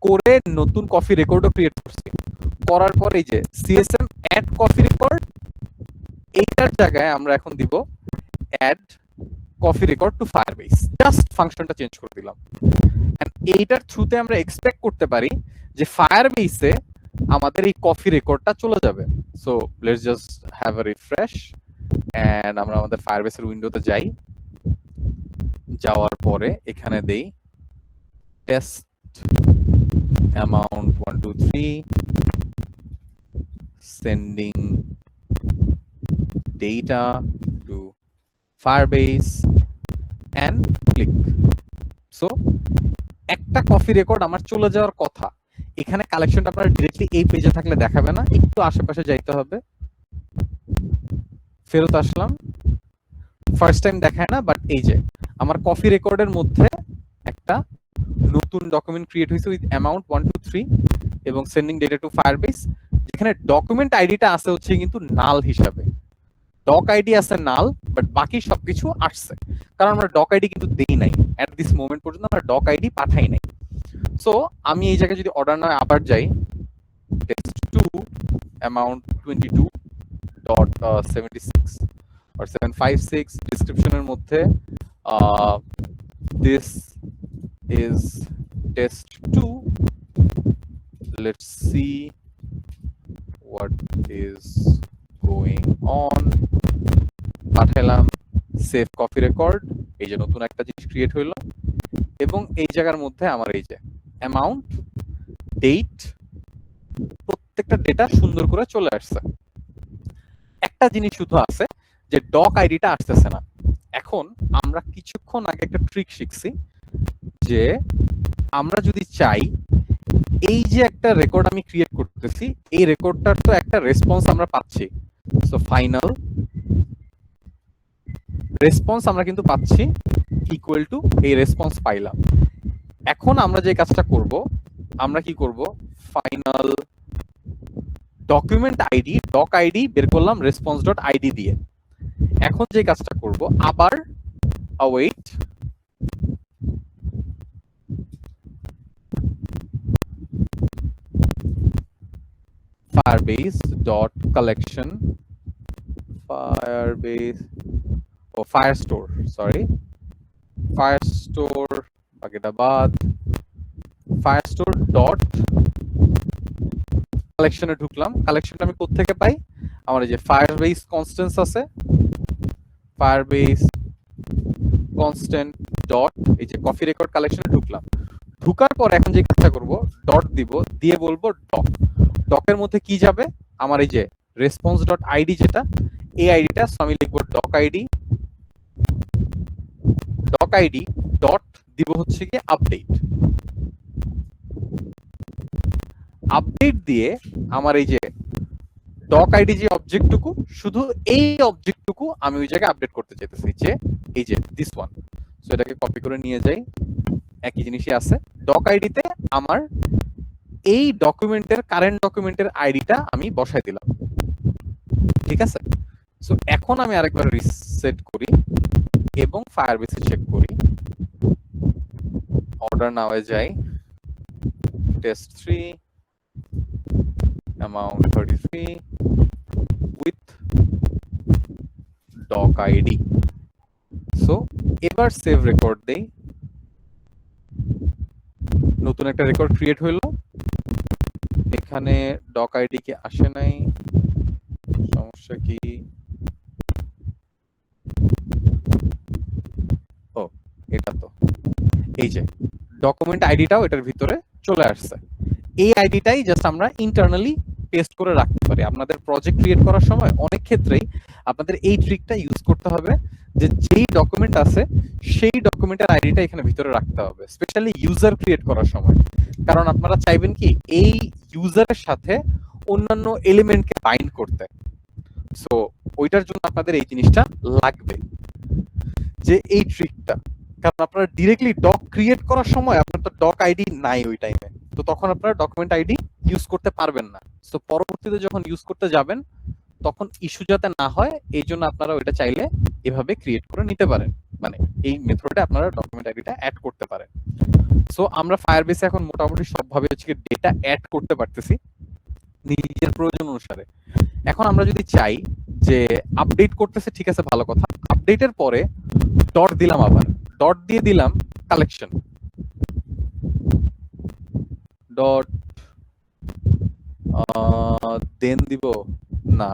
করে নতুন কফি রেকর্ডও ক্রিয়েট করছি, করার পর এই যে সিএসএম অ্যাড কফি রেকর্ড, এইটার জায়গায় আমরা এখন দিব add coffee record to Firebase, just ফাংশনটা চেঞ্জ করে দিলাম। এন্ড এইটার থ্রুতে আমরা এক্সপেক্ট করতে পারি যে ফায়ারবেসে আমাদের এই কফি রেকর্ডটা চলে যাবে। So let's just have a refresh, and আমরা আমাদের ফায়ারবেসের উইন্ডোতে যাই, যাওয়ার পরে এখানে দেই test amount 1 2 3 sending data to Firebase and click. So একটা কফি রেকর্ড আমার চলে যাওয়ার কথা, এখানে কালেকশনটা আপনারা ডাইরেক্টলি এই পেজে থাকলে দেখাবে না, একটু আশেপাশে যাইতে হবে। ফেরত আসলাম, ফার্স্ট টাইম দেখায় না, বাট এই যে আমার কফি রেকর্ডের মধ্যে একটা নতুন ডকুমেন্ট ক্রিয়েট হয়েছে উইথ অ্যামাউন্ট 1 2 3 এবং সেন্ডিং ডেটা টু ফায়ারবেস, যেখানে ডকুমেন্ট আইডিটা আছে হচ্ছে কিন্তু নাল হিসাবে। ডক আইডি আছে নাল, বাট বাকি সবকিছু আসছে, কারণ আমরা ডক আইডি কিন্তু দেই নাই এট দিস মোমেন্ট পর্যন্ত, আমরা ডক আইডি পাঠাই নাই। সো আমি এই জায়গায় যদি অর্ডার নামে আবার যাই, টেস্ট 2 অ্যামাউন্ট 22.76 or 756, ডেসক্রিপশনের মধ্যে this is test 2, let's see what is going on, পাঠালাম সেভ কপি রেকর্ড, এই যে নতুন একটা জিনিস ক্রিয়েট হইলো, এবং এই জায়গার মধ্যে আমার এই যে অ্যামাউন্ট, ডেট, প্রত্যেকটা ডেটা সুন্দর করে চলে আসছে। একটা জিনিস শুধু আছে যে ডক আইডিটা আসতেছে না। এখন আমরা কিছুক্ষণ আগে একটা ট্রিক শিখছি যে আমরা যদি চাই এই যে একটা রেকর্ড আমি ক্রিয়েট করতেছি, এই রেকর্ডটার তো একটা রেসপন্স আমরা পাচ্ছি, সো ফাইনাল রেসপন্স আমরা কিন্তু পাচ্ছি ইকুয়াল টু এই রেসপন্স পাইলাম। এখন আমরা যে কাজটা করব, আমরা কি করব, final document ID, doc ID বের করলাম রেসপন্স ডট আইডি দিয়ে। এখন যে কাজটা করব, আবার await firebase dot collection, firebase, oh firestore, sorry, firestore বাগেদাবাদ, firestore dot কালেকশনে ঢুকলাম। কালেকশনটা আমি কোথা থেকে পাই, আমার এই যে ফায়ারবেস কনস্ট্যান্স আছে, ফায়ারবেস কনস্ট্যান্ট ডট এই যে কফি রেকর্ড কালেকশনে ঢুকলাম। ঢুকার পর এখন যে কাজটা করব, ডট দিব, দিয়ে বলবো ডক। ডকের মধ্যে কি যাবে, আমার এই যে রেসপন্স ডট আইডি যেটা, এই আইডিটা, আমি লিখবো doc ID, doc ID dot দিব হচ্ছে কি আপডেট। আপডেট দিয়ে আমার এই যে ডক আইডি যে অবজেক্টটুকু, শুধু এই অবজেক্টটুকু আমি ওই জায়গায় আপডেট করতে চাইতেছি, যে এই যে দিস ওয়ান। সো এটাকে কপি করে নিয়ে যাই, একই জিনিসই আছে। ডক আইডিতে আমার এই ডকুমেন্টের, কারেন্ট ডকুমেন্টের আইডিটা আমি বসাই দিলাম, ঠিক আছে। সো এখন আমি আরেকবার রিসেট করি এবং ফায়ারবেসে চেক করি, অর্ডার নাওয়ে যাই, test 3 amount 33 with doc id, so এবার সেভ রেকর্ড দেই, নতুন একটা রেকর্ড ক্রিয়েট হইলো। এখানে ডক আইডি কি আসে নাই, সমস্যা কি, ও এটা তো এই যে ডকুমেন্ট আইডিটাও এটার ভিতরে চলে আসছে। এই আইডিটাই জাস্ট আমরা ইন্টারনালি পেস্ট করে রাখতে পারি। আপনাদের প্রজেক্ট ক্রিয়েট করার সময় অনেক ক্ষেত্রেই আপনাদের এই ট্রিকটা ইউজ করতে হবে, যে যেই ডকুমেন্ট আছে সেই ডকুমেন্টের আইডিটা এখানে ভিতরে রাখতে হবে, স্পেশালি ইউজার ক্রিয়েট করার সময়। কারণ আপনারা চাইবেন কি এই ইউজারের সাথে অন্যান্য এলিমেন্টকে বাইন্ড করতে, সো ওইটার জন্য আপনাদের এই জিনিসটা লাগবে, যে এই ট্রিকটা। কারণ আপনারা ডিরেক্টলি ডক ক্রিয়েট করার সময় আপনার তো ডক আইডি নাই ওই টাইমে, তো তখন আপনারা ডকুমেন্ট আইডি ইউজ করতে পারবেন না। তো পরবর্তীতে যখন ইউজ করতে যাবেন তখন ইস্যু যাতে না হয়, এই জন্য আপনারা ওইটা চাইলে এভাবে ক্রিয়েট করে নিতে পারেন, মানে এই মেথডে আপনারা ডকুমেন্ট আইডিটা অ্যাড করতে পারেন। সো আমরা ফায়ারবেসে এখন মোটামুটি সবভাবে হচ্ছে ডেটা অ্যাড করতে পারতেছি নিজের প্রয়োজন অনুসারে। এখন আমরা যদি চাই যে আপডেট করতেছে, ঠিক আছে ভালো কথা, আপডেটের পরে ডট দিলাম, আবার ডট দিয়ে দিলাম কালেকশন ডট, দেন দিব না,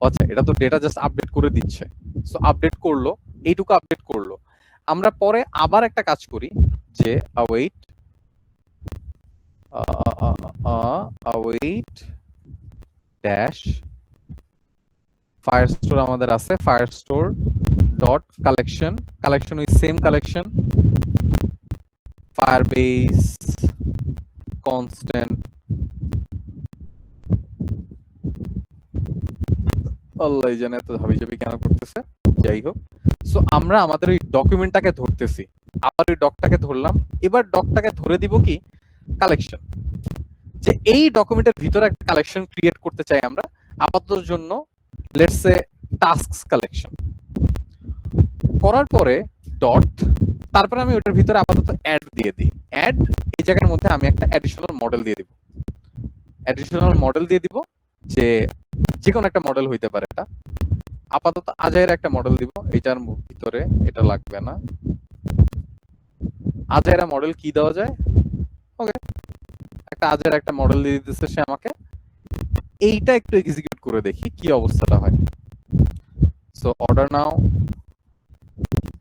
আচ্ছা এটা তো ডেটা জাস্ট আপডেট করে দিচ্ছে, সো আপডেট করলো, এইটুকু আপডেট করলো। আমরা পরে আবার একটা কাজ করি, যে await await dash firestore আমাদের আছে, firestore dot collection, collection is same collection, firebase constant, আল্লাহ জানে এত হাবিজাবি কেন করতেছে, যাই হোক। সো আমরা আমাদের ওই ডকুমেন্টটাকে ধরতেছি, আবার ওই ডকটাকে ধরলাম, এবার ডকটাকে ধরে দিব কি কালেকশন, যে এই ডকুমেন্টের ভিতরে একটা কালেকশন ক্রিয়েট করতে চাই আমরা আপাতত জন্য, লেটস সে টাস্কস কালেকশন করার পরে ডট, তারপরে আমি ওটার ভিতরে আপাতত অ্যাড দিয়ে দিই। অ্যাড, এই জায়গার মধ্যে আমি একটা অ্যাডিশনাল মডেল দিয়ে দিব। অ্যাডিশনাল মডেল দিয়ে দিব, যে কোনো একটা মডেল হইতে পারে। এটা আপাতত আজাইয়ের একটা মডেল দিব, এটার ভিতরে এটা লাগবে না। আজাইরা মডেল কি দেওয়া যায়? ওকে, একটা আজাইরা একটা মডেল দিয়ে দিতেছে সে আমাকে। এইটা একটু এক্সিকিউট করে দেখি কি অবস্থাটা হয়। So order now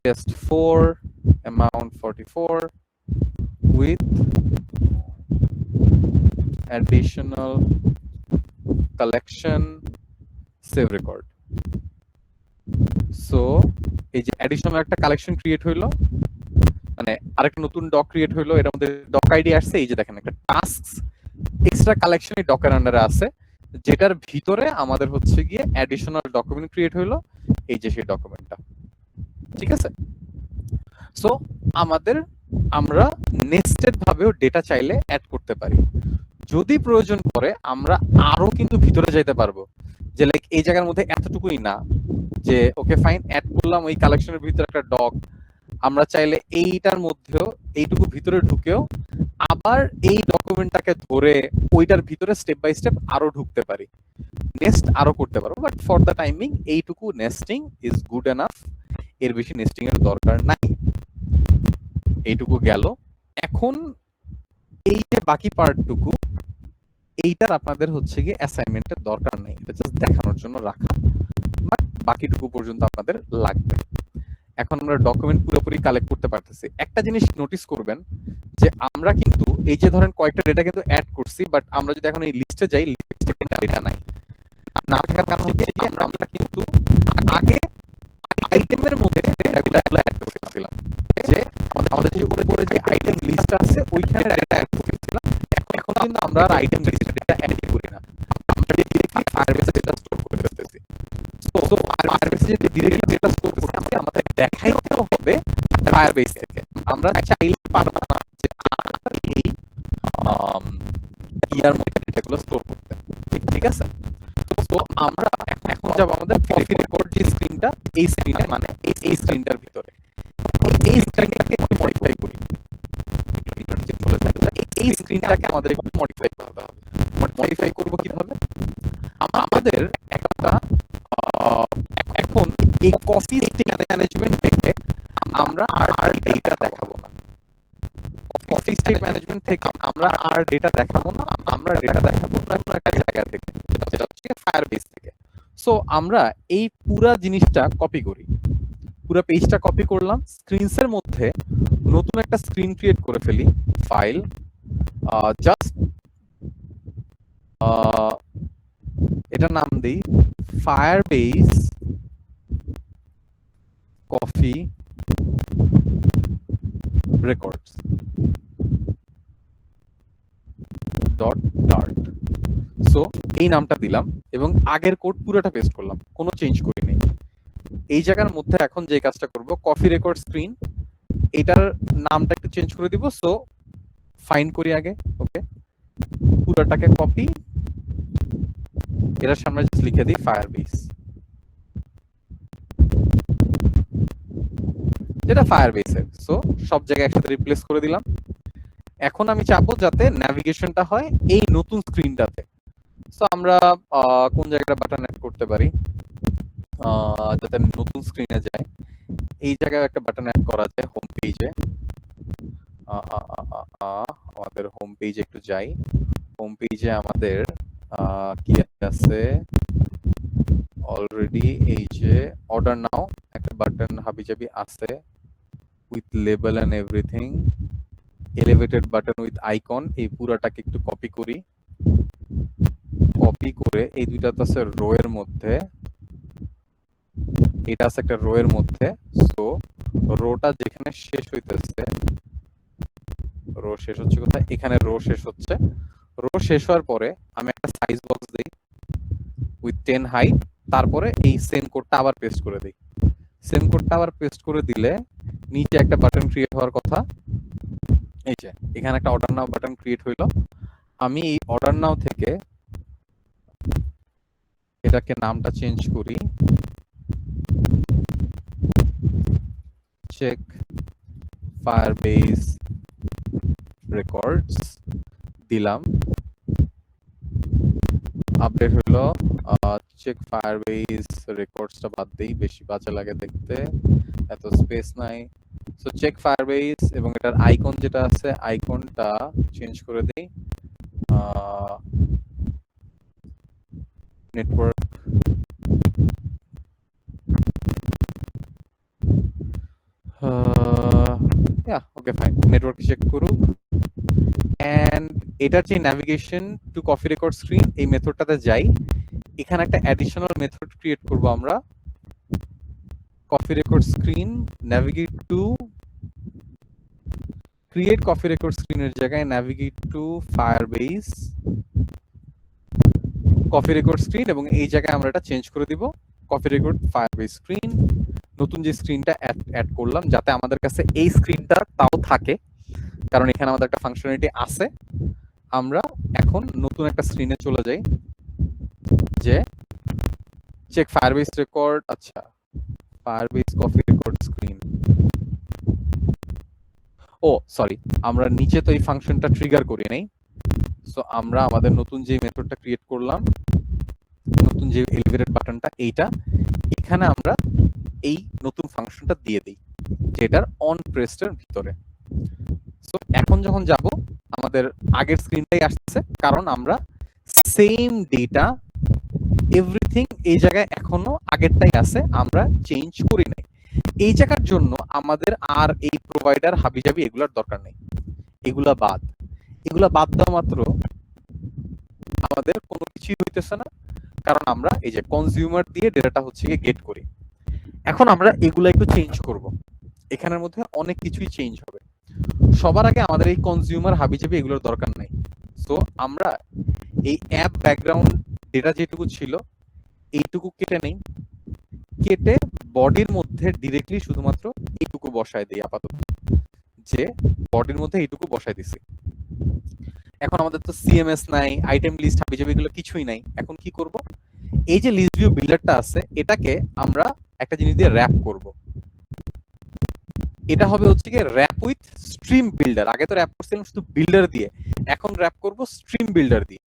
test 4 amount 44 with additional collection save record. So এই যে অ্যাডিশনাল একটা কালেকশন ক্রিয়েট হইলো, মানে আরেকটা নতুন ডক ক্রিয়েট হইলো, এর মধ্যে ডক আইডি আসছে। এই যে দেখেন একটা টাস্কস এক্সট্রা কালেকশন এই ডকের আন্ডারে আছে, যেটার ভিতরে আমাদের হচ্ছে গিয়ে অ্যাডিশনাল ডকুমেন্ট ক্রিয়েট হইলো। এই যে সেই ডকুমেন্টটা, ঠিক আছে। সো আমরা নেস্টেড ভাবেও ডেটা চাইলে অ্যাড করতে পারি। যদি প্রয়োজন পড়ে আমরা আরো কিন্তু ভিতরে যাইতে পারবো, যে লাইক এই জায়গার মধ্যে এতটুকুই না, যে ওকে ফাইন অ্যাড করলাম ওই কালেকশনের ভিতরে একটা ডক, আমরা চাইলে এইটার মধ্যেও এইটুকু ভিতরে ঢুকেও আবার এই ডকুমেন্টটাকে ধরে ওইটার ভিতরে স্টেপ বাই স্টেপ আরো ঢুকতে পারি, নেস্ট আরো করতে পারবো। বাট ফর দ্য টাইমিং এইটুকু নেস্টিং ইজ গুড এনাফ, এর বেশি নেস্টিং এর দরকার নাই। এইটুকু গেল। এখন এই যে বাকি পার্টটুকু, এইটার আপনাদের হচ্ছে গিয়ে অ্যাসাইনমেন্টের দরকার নেই, এটা জাস্ট দেখানোর জন্য রাখা, বাট বাকিটুকু পর্যন্ত আপনাদের লাগবে। এখন আমরা ডকুমেন্ট পুরোপুরি কালেক্ট করতে পারতেছি। একটা জিনিস নোটিস করবেন যে আমরা কিন্তু এই যে ধরেন কয়েকটা ডেটা কিন্তু অ্যাড করছি, বাট আমরা যদি এখন এই লিস্টে যাই, লিস্টে কিন্তু ডেটা নাই। না থাকার কারণ হচ্ছে যে আমরা কিন্তু আগে আইটেমের মধ্যে ডেটাগুলো অ্যাড করেছিলাম, যে আমাদের যে উপরে যে আইটেম লিস্ট আছে ওইখানে ডেটা অ্যাড করেছিলাম। এখন কিন্তু আমরা আর আইটেম লিস্টে ডেটা অ্যাড করি না, আমরা ডিরেক্টলি ফায়ারবেসে ডেটা স্টোর করে ফেলতেছি। সো ফায়ারবেসে যে ডিরেক্টলি ডেটা স্টোর করতেছি আমাদের দেখাইতেও হবে ফায়ারবেস থেকে। আমরা চাইলে পারবো না যে এই ইয়ার মধ্যে ডেটাগুলো স্টোর করতে, ঠিক আছে। তো আমরা এখন যাব আমাদের কপি রেকর্ড যে স্ক্রিনটা, এই স্ক্রিনে মানে এই স্ক্রিনটার ভিতরে এই স্ক্রিনটাকে মডিফাই করি। এই স্ক্রিনটাকে আমাদের একটু মডিফাই করতে হবে। মডিফাই করব কিভাবে? আমাদের একটা এখন এই কপি স্টেট ম্যানেজমেন্ট থেকে আমরা আর ডেটা দেখাবো না। কপি স্টেট ম্যানেজমেন্ট থেকে আমরা আর ডেটা দেখাবো না, আমরা ডেটা দেখাবো কোনো একটা জায়গা থেকে, যেটা হচ্ছে ফায়ারবেস থেকে। সো আমরা এই পুরা জিনিসটা কপি করি, পুরো পেজটা কপি করলাম। স্ক্রিনসের মধ্যে নতুন একটা স্ক্রিন ক্রিয়েট করে ফেলি, ফাইল জাস্ট এটার নাম দিই Firebase copy records .dart। So এই নামটা দিলাম এবং আগের কোড পুরোটা পেস্ট করলাম, কোনো চেঞ্জ করিনি। এই জায়গার মধ্যে এখন যে কাজটা করব, কপি রেকর্ড স্ক্রিন, এটার নামটা একটু চেঞ্জ করে দিব। সো ফাইন করি আগে, ওকে, পুরোটাকে কপি, এটার সামনে জাস্ট লিখে দিই ফায়ারবেস, যেটা ফায়ারবেসের। সো সব জায়গায় একসাথে রিপ্লেস করে দিলাম। এখন আমি চাবো যাতে ন্যাভিগেশনটা হয় এই নতুন স্ক্রিনটাতে। সো আমরা কোন জায়গাটা বাটন অ্যাড করতে পারি যাতে নতুন স্ক্রিনে যায়, এই জায়গায় একটা বাটন অ্যাড করা যায় হোম পেজে। আমাদের হোম পেজে একটু যাই। হোম পেজে আমাদের কি আছে অলরেডি, এই যে অর্ডার নাও একটা বাটন হাবিজাবি আছে with label and everything, elevated button with icon. এই পুরাটাকে একটু কপি করি, কপি করে এই দুইটা তো আছে রো এর মধ্যে, এটা আছে একটা রো এর মধ্যে। সো রোটা যেখানে শেষ হইতেছে, রো শেষ হচ্ছে কোথায়? এখানে রো শেষ হচ্ছে। রো শেষ হওয়ার পরে আমি একটা সাইজ বক্স দেই উইথ 10 হাইট, তারপরে এই সেম কোডটা আবার পেস্ট করে দিই। সেম কোডটা আবার পেস্ট করে দিলে নিচে একটা বাটন ক্রিয়েট হওয়ার কথা, এই যে এখানে একটা অর্ডার নাও বাটন ক্রিয়েট হইলো। আমি এই অর্ডার নাও থেকে এটাকে নামটা চেঞ্জ করি চেক ফায়ারবেস রেকর্ডস দিলাম, আপডেট হলো। চেক ফায়ারবেস রেকর্ডসটা বাদ দেই, বেশি বাজে লাগে দেখতে, এত স্পেস নাই। সো চেক ফায়ারবেস এবং এটার আইকন যেটা আছে আইকনটা চেঞ্জ করে দেই, network okay fine, network check করুক। এন্ড এটার যে navigation to coffee record screen এই মেথডটাতে যাই, এখানে একটা অ্যাডিশনাল মেথড ক্রিয়েট করব আমরা। Coffee record screen navigate to, create coffee record স্ক্রিনের জায়গায় navigate to Firebase coffee record screen, এবং এই জায়গায় আমরা এটা চেঞ্জ করে দিব কফি রেকর্ড ফায়ারবেস স্ক্রিন। নতুন যে স্ক্রিনটা অ্যাড করলাম যাতে আমাদের কাছে এই স্ক্রিনটা তাও থাকে, কারণ এখানে আমাদের একটা ফাংশনালিটি আছে। আমরা এখন নতুন একটা স্ক্রিনে চলে যাই, যে চেক ফায়ারবেস রেকর্ড, আচ্ছা ফায়ারবেস কফি রেকর্ড স্ক্রিন, ও সরি আমরা নিচে তো এই ফাংশনটা ট্রিগার করি নাই। সো আমরা আমাদের নতুন যে মেথডটা ক্রিয়েট করলাম, নতুন যে এলিভেটেড বাটনটা এইটা, এখানে আমরা এই নতুন ফাংশনটা দিয়ে দিই যেটার অন প্রেসের ভিতরে। সো এখন যখন যাব আমাদের আগের স্ক্রিনটাই আসছে, কারণ আমরা সেম ডেটা এভরিথিং এই জায়গায় এখনো আগেরটাই আছে, আমরা চেঞ্জ করি নাই। এই জায়গার জন্য আমাদের আর এই প্রোভাইডার হাবিজাবি এগুলোর দরকার নেই, এগুলা বাদ দেওয়া মাত্র আমাদের কোনো কিছুই হইতেছে না, কারণ আমরা এই যে কনজিউমার দিয়ে ডেটাটা হচ্ছে গিয়ে গেট করি। এখন আমরা এগুলা একটু চেঞ্জ করব, এখানের মধ্যে অনেক কিছুই চেঞ্জ হবে। সবার আগে আমাদের এই কনজিউমার হাবিজাবি এগুলোর দরকার নাই। সো আমরা এই অ্যাপ ব্যাকগ্রাউন্ড ডেটা যেটুকু ছিল এইটুকু কেটে নেই, কেটে বডির মধ্যে ডিরেক্টলি শুধুমাত্র এইটুকু বসায় দিই আপাতত, যে বডির মধ্যে এইটুকু বসায় দিছি। এখন আমাদের তো সিএমএস নাই, আইটেম লিস্ট হাবিজাবি এগুলো কিছুই নাই। এখন কি করব, এই যে লিস্ট ভিউ বিল্ডারটা আছে এটাকে আমরা একটা জিনিস দিয়ে র‍্যাপ করব। এটা হবে হচ্ছে কি র‍্যাপ উইথ স্ট্রিম বিল্ডার। আগে তো র‍্যাপ করছিলাম শুধু বিল্ডার দিয়ে, এখন র‍্যাপ করব স্ট্রিম বিল্ডার দিয়ে।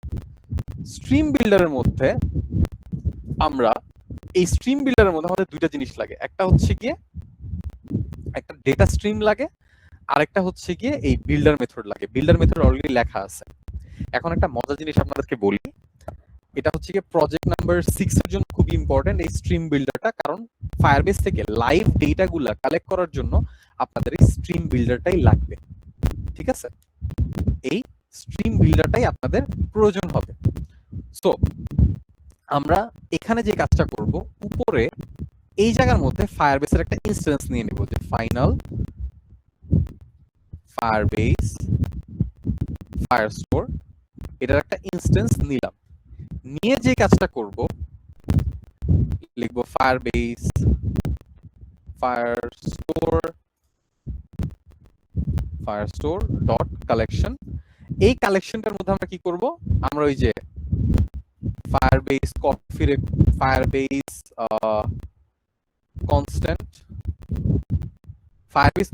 স্ট্রিম বিল্ডারের মধ্যে আমরা এই স্ট্রিম বিল্ডারের মধ্যে আমাদের দুইটা জিনিস লাগে, একটা হচ্ছে গিয়ে একটা ডেটা স্ট্রিম লাগে, আরেকটা হচ্ছে গিয়ে এই বিল্ডার মেথড লাগে। বিল্ডার মেথড অলরেডি লেখা আছে। এখন একটা মজার জিনিস আপনাদেরকে বলি, এটা হচ্ছে গিয়ে প্রজেক্ট নাম্বার 6 এর জন্য খুব ইম্পর্টেন্ট এই স্ট্রিম বিল্ডারটা, কারণ ফায়ারবেস থেকে লাইভ ডেটাগুলা কালেক্ট করার জন্য আপনাদের এই স্ট্রিম বিল্ডারটাই লাগবে। ঠিক আছে, এই স্ট্রিম বিল্ডারটাই আপনাদের প্রয়োজন হবে। সো আমরা এখানে যে কাজটা করব, উপরে এই জায়গার মধ্যে ফায়ারবেসের একটা ইনস্ট্যান্স নিয়ে নেব, যে ফাইনাল ফায়ারবেস ফায়ারস্টোর, এটার একটা ইনস্ট্যান্স নিলাম। নিয়ে যে কাজটা করব, লিখব ফায়ারবেস ফায়ারস্টোর ডট কালেকশন। এই কালেকশনটার মধ্যে আমরা কি করব, আমরা ওই যে ফায়ারবেস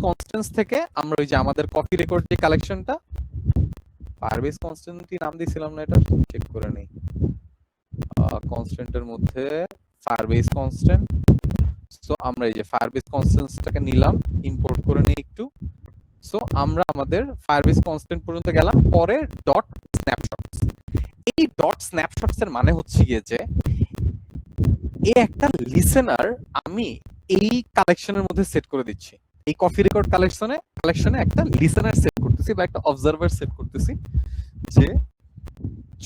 কনস্ট্যান্স থেকে আমরা ওই যে আমাদের কপি রেকর্ড যে কালেকশনটা, ফায়ারবেস কনস্ট্যান্ট নাম দিয়েছিলাম না, এটা চেক করে নেই। কনস্ট্যান্টের মধ্যে ফায়ারবেস কনস্ট্যান্ট, সো আমরা এই যে ফায়ারবেস কনস্ট্যান্টটাকে নিলাম, ইম্পোর্ট করে নেই একটু। সো আমরা আমাদের ফায়ারবেস কনস্ট্যান্ট পর্যন্ত গেলাম, পরে ডট স্ন্যাপশটস। এই ডট স্ন্যাপশটস এর মানে হচ্ছে গিয়ে যে এই একটা লিসেনার আমি এই কালেকশনের মধ্যে সেট করে দিচ্ছি, এই কফি রেকর্ড কালেকশনে একটা লিসেনার সেট করতেছি বা একটা অবজারভার সেট করতেছি, যে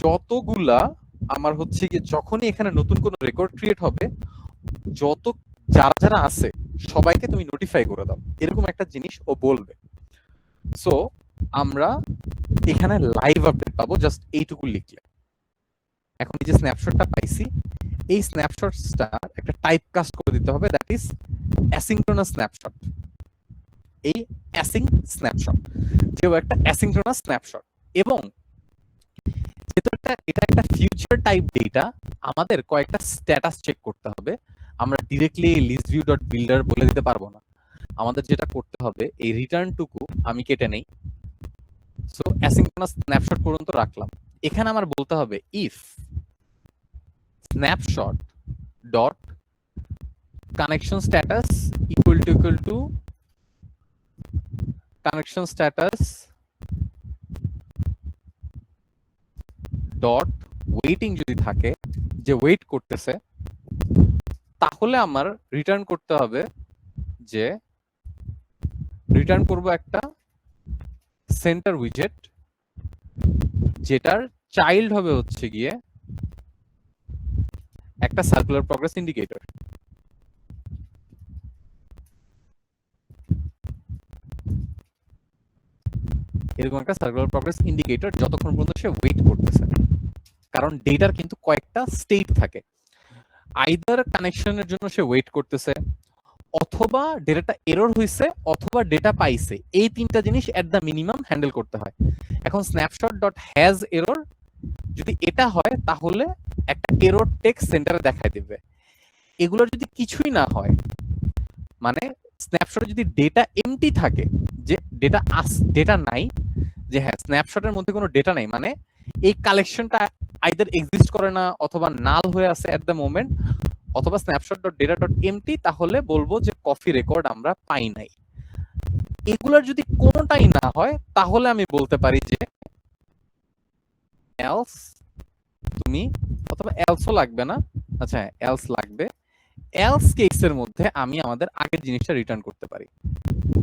যতগুলা আমার হচ্ছে গিয়ে যখনই এখানে নতুন কোনো রেকর্ড ক্রিয়েট হবে, যত যারা আছে সবাইকে তুমি নোটিফাই করে দাও, এরকম একটা জিনিস ও বলবে। সো আমরা এখানে লাইভ আপডেট পাবো জাস্ট এইটুকু লিখলে। এখন এই যে স্ন্যাপশটটা পাইছি, এই স্ন্যাপশটসটা একটা টাইপ কাস্ট করে দিতে হবে, দ্যাট ইজ অ্যাসিঙ্ক্রোনাস স্ন্যাপশট। এই অ্যাসিং স্ন্যাপশট যেও একটা অ্যাসিঙ্ক্রোনাস স্ন্যাপশট, এবং যেহেতু এটা একটা ফিউচার টাইপ ডেটা, আমাদের কয়েকটা স্ট্যাটাস চেক করতে হবে। আমরা directly list view dot builder বলে দিতে পারবো না, আমাদের যেটা করতে হবে এই রিটার্নটুকু আমি কেটে নেই। সো অ্যাসিঙ্ক্রোনাস স্ন্যাপশট পর্যন্ত রাখলাম। এখানে আমার বলতে হবে if snapshot dot connection status equal to connection status dot waiting যদি থাকে, যে ওয়েট করতেছে, তাহলে আমার রিটার্ন করতে হবে যে রিটার্ন করব একটা সেন্টার উইজেট যেটার চাইল্ড হবে হচ্ছে গিয়ে একটা সার্কুলার প্রগ্রেস ইন্ডিকেটর। এরকম একটা সার্কুলার প্রগ্রেস ইন্ডিকেটর যতক্ষণ পর্যন্ত সে ওয়েট করতেছে, কারণ ডেটার কিন্তু কয়েকটা স্টেট থাকে। আইদার কানেকশনের জন্য সে ওয়েট করতেছে, অথবা ডেটাটা এরর হইছে, অথবা ডেটা পাইছে। এই তিনটা জিনিস এট দ্য মিনিমাম হ্যান্ডেল করতে হয়। এখন স্ন্যাপশট ডট হ্যাজ এরর যদি এটা হয়, তাহলে একটা এরর টেক্সট সেন্টারে দেখায় দিবে। এগুলোর যদি কিছুই না হয়, মানে স্ন্যাপশটে যদি ডেটা এমটি থাকে, যে ডেটা নাই, যে হ্যাঁ স্ন্যাপশটের মধ্যে কোনো ডেটা নাই, মানে এই কালেকশনটা আইদার এক্সিস্ট করে না অথবা নাল হয়ে আছে এট দ্য মোমেন্ট, অথবা snapshot dot data dot empty, তাহলে বলবো যে কফি রেকর্ড আমরা পাই নাই। এগুলোর যদি কোনোটাই না হয়, তাহলে আমি বলতে পারি যে এলস তুমি, অথবা এলসও লাগবে না, আচ্ছা এলস লাগবে, এলস কেসের মধ্যে আমি আমাদের আগের জিনিসটা রিটার্ন করতে পারি,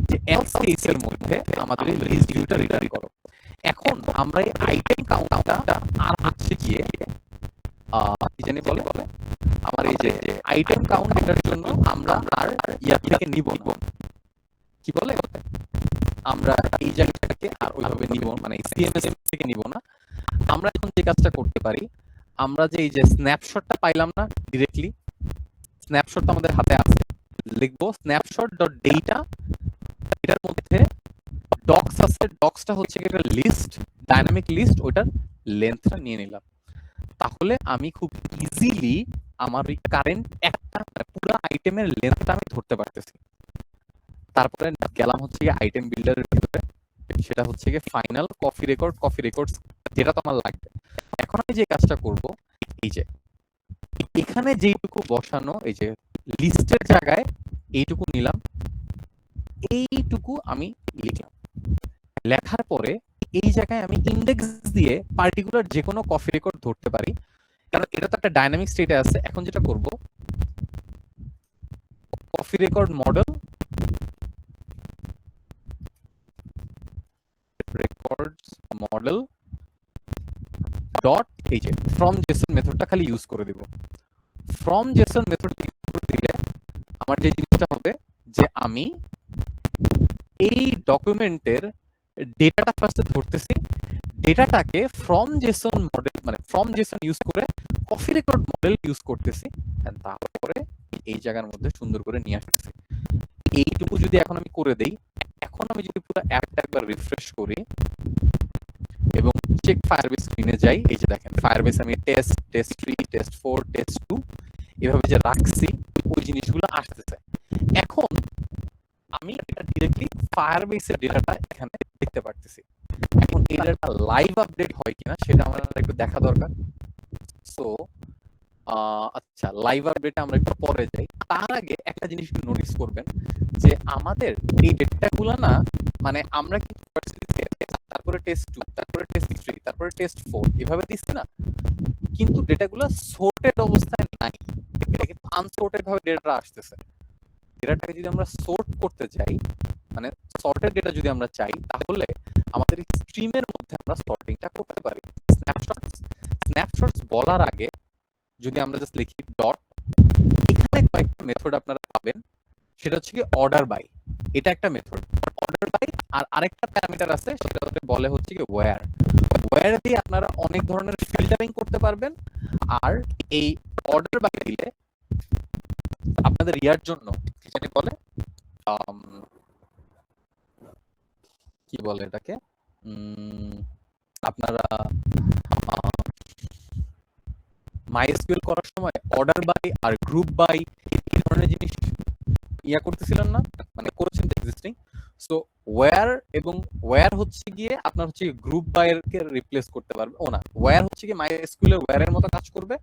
যে এলস কেসের মধ্যে আমাদের এই লিস্ট ভিউটা রিটার্ন করো। এখন আমরা এই আইটেম কাউন্টটা আর হচ্ছে গিয়ে কি জানি বলে আমার এই যে আইটেম কাউন্ট, এটার জন্য আমরা আর ইয়া থেকে নিব না, কি বলে আমরা এই জায়গাটাকে আর ওইভাবে নিব, মানে সিএমএস থেকে নিব না। আমরা এখন যে কাজটা করতে পারি, আমরা যে এই যে স্ন্যাপশটটা পাইলাম না ডিরেক্টলি, স্ন্যাপশটটা আমাদের হাতে আছে, লিখবো স্ন্যাপশট ডট ডেটা, এটার মধ্যে ডক্স আছে, ডক্সটা হচ্ছে একটা লিস্ট, ডাইনামিক লিস্ট, ওইটার লেন্থটা নিয়ে নিলাম। তাহলে আমি খুব ইজিলি আমার ওই কারেন্ট একটা পুরো আইটেমের লেন্থটা আমি ধরতে পারতেছি। তারপরে গেলাম হচ্ছে গিয়ে আইটেম বিল্ডারের ভিতরে, সেটা হচ্ছে গিয়ে ফাইনাল কফি রেকর্ডস, যেটা তো আমার লাগবে। এখন আমি যে কাজটা করব, এই যে এখানে যেইটুকু বসানো, এই যে লিস্টের জায়গায় এইটুকু নিলাম, এইটুকু আমি লিখলাম। লেখার পরে এই জায়গায় আমি ইন্ডেক্স দিয়ে পার্টিকুলার যে কোনো কফি রেকর্ড ধরতে পারি, কারণ এটা তো একটা ডাইনামিক স্টেটে আছে। এখন যেটা করব, কফি রেকর্ড মডেল ডট এই যে ফ্রম জেসন মেথডটা খালি ইউজ করে দিব। ফ্রম জেসন মেথড দিলে আমার যে জিনিসটা হবে, যে আমি এই ডকুমেন্টের ডেটাটা ফার্স্টে ধরতেছি, ডেটাটাকে ফ্রম জেসন মডেল, মানে ফ্রম জেসন ইউজ করে কফি রেকর্ড মডেল ইউজ করতেছি, তারপরে এই জায়গার মধ্যে সুন্দর করে নিয়ে আসতেছি। এইটুকু যদি এখন আমি করে দেই, এখন আমি যদি পুরো অ্যাপটা একবার রিফ্রেশ করি এবং চেক ফায়ারবেস স্ক্রিনে যাই, এই যে দেখেন ফায়ারবেস আমি টেস্ট 3 টেস্ট 4 টেস্ট 2 এভাবে যে রাখছি, ওই জিনিসগুলো আসতেছে। এখন আমি এটা ডিরেক্টলি ফায়ারবেসের ডেটাটা এখানে দেখতে পারতেছি। এখন এই ডেটাটা লাইভ আপডেট হয় কিনা সেটা আমার একটু দেখা দরকার। সো আচ্ছা, লাইভ আপডেটে আমরা একটু পরে যাই। তার আগে একটা জিনিস নোটিস করবেন, যে আমাদের এই ডেটাগুলো না, মানে আমরা কিন্তু তারপরে টেস্ট 2, তারপরে টেস্ট 3, তারপরে টেস্ট 4 এভাবে দিচ্ছি না, কিন্তু ডেটাগুলো সর্টেড অবস্থায় নাই, এটা কিন্তু আনসর্টেড ভাবে ডেটাটা আসতেছে। ডেটাটাকে যদি আমরা সর্ট করতে চাই, মানে সর্টেড ডেটা যদি আমরা চাই, তাহলে আমাদের স্ট্রিমের মধ্যে আমরা সর্টিংটা করতে পারি। স্ন্যাপশটস বলার আগে যদি আমরা জাস্ট লিখি ডট, এখানে কয়েকটা মেথড আপনারা পাবেন, সেটা হচ্ছে কি অর্ডার বাই, এটা একটা মেথড অর্ডার বাই, আর আরেকটা প্যারামিটার আছে সেটা বলে হচ্ছে কি ওয়্যার। ওয়্যার দিয়ে আপনারা অনেক ধরনের ফিল্টারিং করতে পারবেন, আর এই অর্ডার বাই দিলে আপনাদের ইয়ার জন্য কি জানি বলে, কি বলে এটাকে, আপনারা মাইএসকিউএল করার সময় অর্ডার বাই আর গ্রুপ বাই এই ধরনের জিনিস ইয়া করতেছিলেন না, মানে করেছেন এক্সিস্টিং। সো ওয়্যার এবং ওয়্যার হচ্ছে গিয়ে আপনার হচ্ছে গ্রুপ বাই কে রিপ্লেস করতে পারবে, ও না, ওয়্যার হচ্ছে গিয়ে মাইএসকিউএল এর ওয়্যার এর মতো কাজ করবে,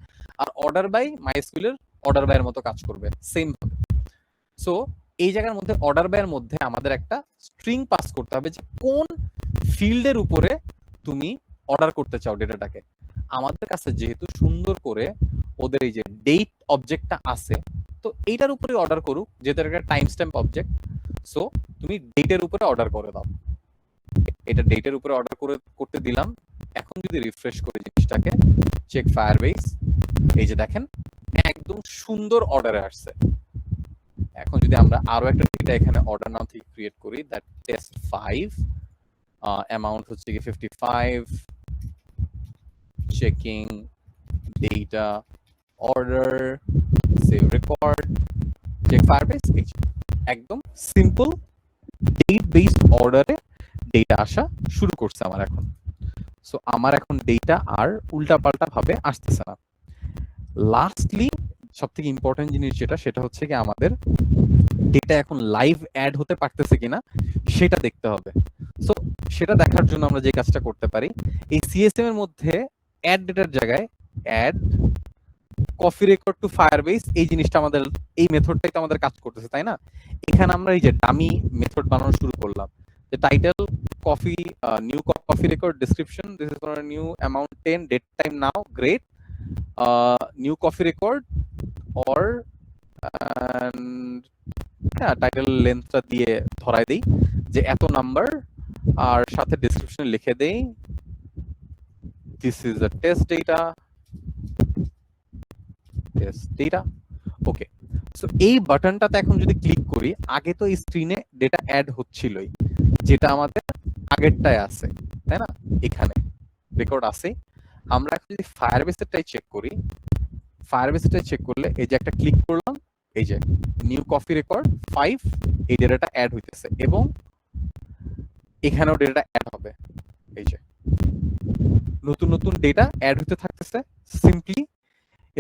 আর অর্ডার বাই মাইএসকিউএল এর অর্ডার বাই এর মতো কাজ করবে সেম ভাবে। সো এই জায়গার মধ্যে অর্ডার বাই এর মধ্যে আমাদের একটা স্ট্রিং পাস করতে হবে যে কোন ফিল্ডের উপরে তুমি অর্ডার করতে চাও ডেটাটাকে। আমাদের কাছে যেহেতু সুন্দর করে ওদের এই যে ডেট অবজেক্টটা আছে, তো এইটার উপরে অর্ডার করুক, যেহেতু একটা টাইম স্ট্যাম্প অবজেক্ট। সো তুমি ডেটের উপরে অর্ডার করে দাও, এটা ডেটের উপরে অর্ডার করতে দিলাম। এখন যদি রিফ্রেশ করে জিনিসটাকে চেক ফায়ারবেস, এই যে দেখেন একদম সুন্দর অর্ডারে আসছে। এখন যদি আমরা আরো একটা ডেটা এখানে অর্ডার নাম থেকে ক্রিয়েট করি, দ্যাট টেস্ট 5, অ্যামাউন্ট হচ্ছে কি 55, checking data order, save record, check Firebase. একদম সিম্পল ডেট বেসড অর্ডারে ডেটা আসা শুরু করছে আমার এখন। সো আমার এখন ডেটা আর উল্টাপাল্টা ভাবে আসতেছে না। লাস্টলি সব থেকে ইম্পর্টেন্ট জিনিস যেটা, সেটা হচ্ছে কি আমাদের ডেটা এখন লাইভ অ্যাড হতে পারতেছে কিনা সেটা দেখতে হবে। সো সেটা দেখার জন্য আমরা যে কাজটা করতে পারি, এই সিএসএম এর মধ্যে অ্যাড ডেটার জায়গায় add coffee record to Firebase, এই জিনিসটা আমাদের, এই মেথডটাই তো আমাদের কাজ করতেছে, তাই না? এখানে আমরা এই যে ডামি মেথড বানানো শুরু করলাম, যে title coffee, new coffee record, description this is for new amount 10, date time now, great, new coffee record or, হ্যাঁ টাইটেল লেন্থটা দিয়ে ধরাই দেই যে এত নাম্বার, আর সাথে ডেসক্রিপশনে লিখে দেই this is a test data. Okay, so এই বাটনটাতে এখন যদি ক্লিক করি, আগে তো এই স্ক্রিনে ডেটা অ্যাড হচ্ছিলই, যেটা আমাদের আগেরটায় আছে, তাই না? এখানে রেকর্ড আছে। আমরা এখন যদি ফায়ারবেসেরটাই চেক করি, ফায়ারবেসেরটাই চেক করলে এই যে একটা ক্লিক করলাম, এই যে নিউ কফি রেকর্ড 5, এই ডেটাটা অ্যাড হইতেছে, এবং এখানেও ডেটা অ্যাড হবে। এই যে নতুন নতুন ডেটা অ্যাড হতে থাকতেছে সিম্পলি,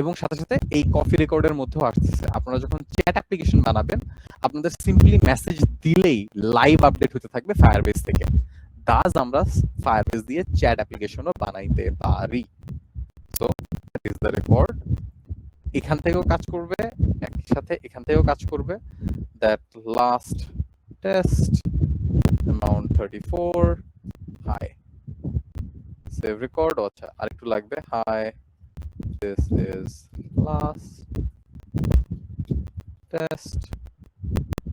এবং সাথে সাথে এই কফি রেকর্ডের মধ্যেও আসতেছে। আপনারা যখন চ্যাট অ্যাপ্লিকেশন বানাবেন, আপনাদের সিম্পলি মেসেজ দিলেই লাইভ আপডেট হতে থাকবে ফায়ারবেস থেকে। দাস আমরা ফায়ারবেস দিয়ে চ্যাট অ্যাপ্লিকেশনও বানাইতে পারি। So that is the record. এখান থেকেও কাজ করবে, একই সাথে এখান থেকেও কাজ করবে। That last test amount 34, hi, save record. আচ্ছা আরেকটু লাগবে, hi, this is last test,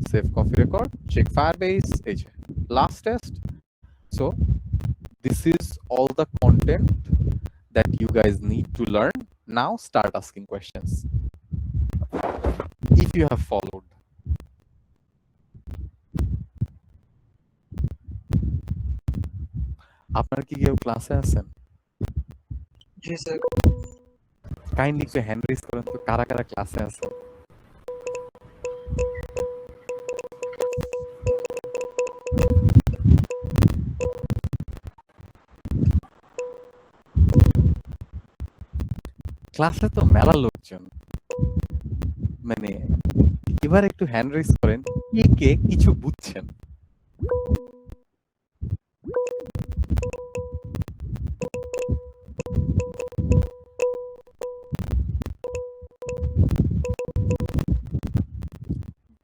save coffee record, check firebase, এই যে last test. So this is all the content that you guys need to learn. Now start asking questions if you have followed. আপনারা কি কেউ ক্লাসে আছেন? জি sir. Kindly একটু hand raise করেন তো, কারা কারা ক্লাসে আছে? ক্লাসে তো মেলা লোকজন, মানে এবার একটু হ্যান্ড রেজ করেন কে কে কিছু বুঝছেন।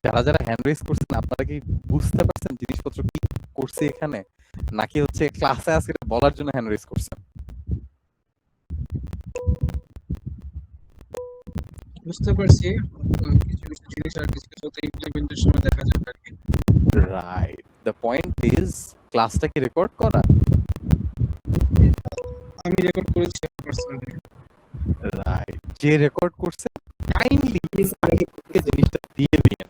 যারা যারা হ্যান্ড রেজ করছেন, আপনারা কি বুঝতে পারছেন জিনিসপত্র কি করছে এখানে, নাকি হচ্ছে ক্লাসে আজকে বলার জন্য হ্যান্ড রেজ করছেন? বুঝতে পারছি, কিছু কিছু জিনিস আর কিছু কিছু ইমপ্লিমেন্টের সময় দেখা যাবে আর কি। রাইট, দ্য পয়েন্ট ইজ ক্লাসটা কি রেকর্ড করা? আমি রেকর্ড করেছি পার্সোনালি। রাইট, যে রেকর্ড করছে কাইন্ডলি জিনিসটা দিয়ে দিন।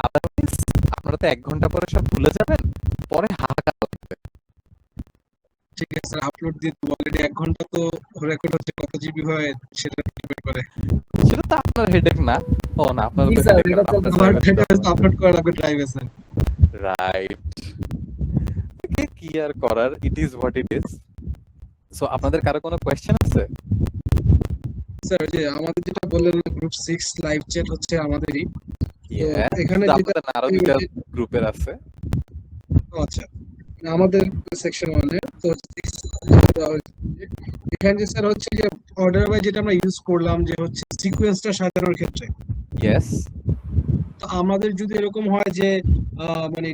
আদারওয়াইজ আপনারা তো 1 ঘন্টা পরে সব ভুলে যাবেন, পরে হাহাকার লাগবে। ঠিক আছে স্যার, আপলোড দিয়ে তো অলরেডি 1 ঘন্টা তো রেকর্ড হচ্ছে, কত জিবি হয় সেটা ডিপেন্ড করে। সেটা তো আপনার হেডেক না। ও না, আপনার জি স্যার, এটা তো আমার ডেটা আপলোড করা লাগবে ড্রাইভে স্যার। রাইট, কি আর করার, it is what it is. So আপনাদের কারো কোনো কোয়েশ্চেন আছে? স্যার যে আমাদের যেটা বললেন গ্রুপ 6 লাইভ চ্যাট হচ্ছে আমাদেরই, ইয়েস, এখানে শুধু যেটা আপনাদের না, আরো ২ টা গ্রুপের আছে। আচ্ছা, আমাদের সেকশন 1 এ তো যেটা দেওয়া হয়েছে যে এখানে যে স্যার হচ্ছে যে অর্ডার বাই যেটা আমরা ইউজ করলাম যে হচ্ছে সিকোয়েন্সটা সাজানোর ক্ষেত্রে। ইয়েস, তো আমাদের যদি এরকম হয় যে মানে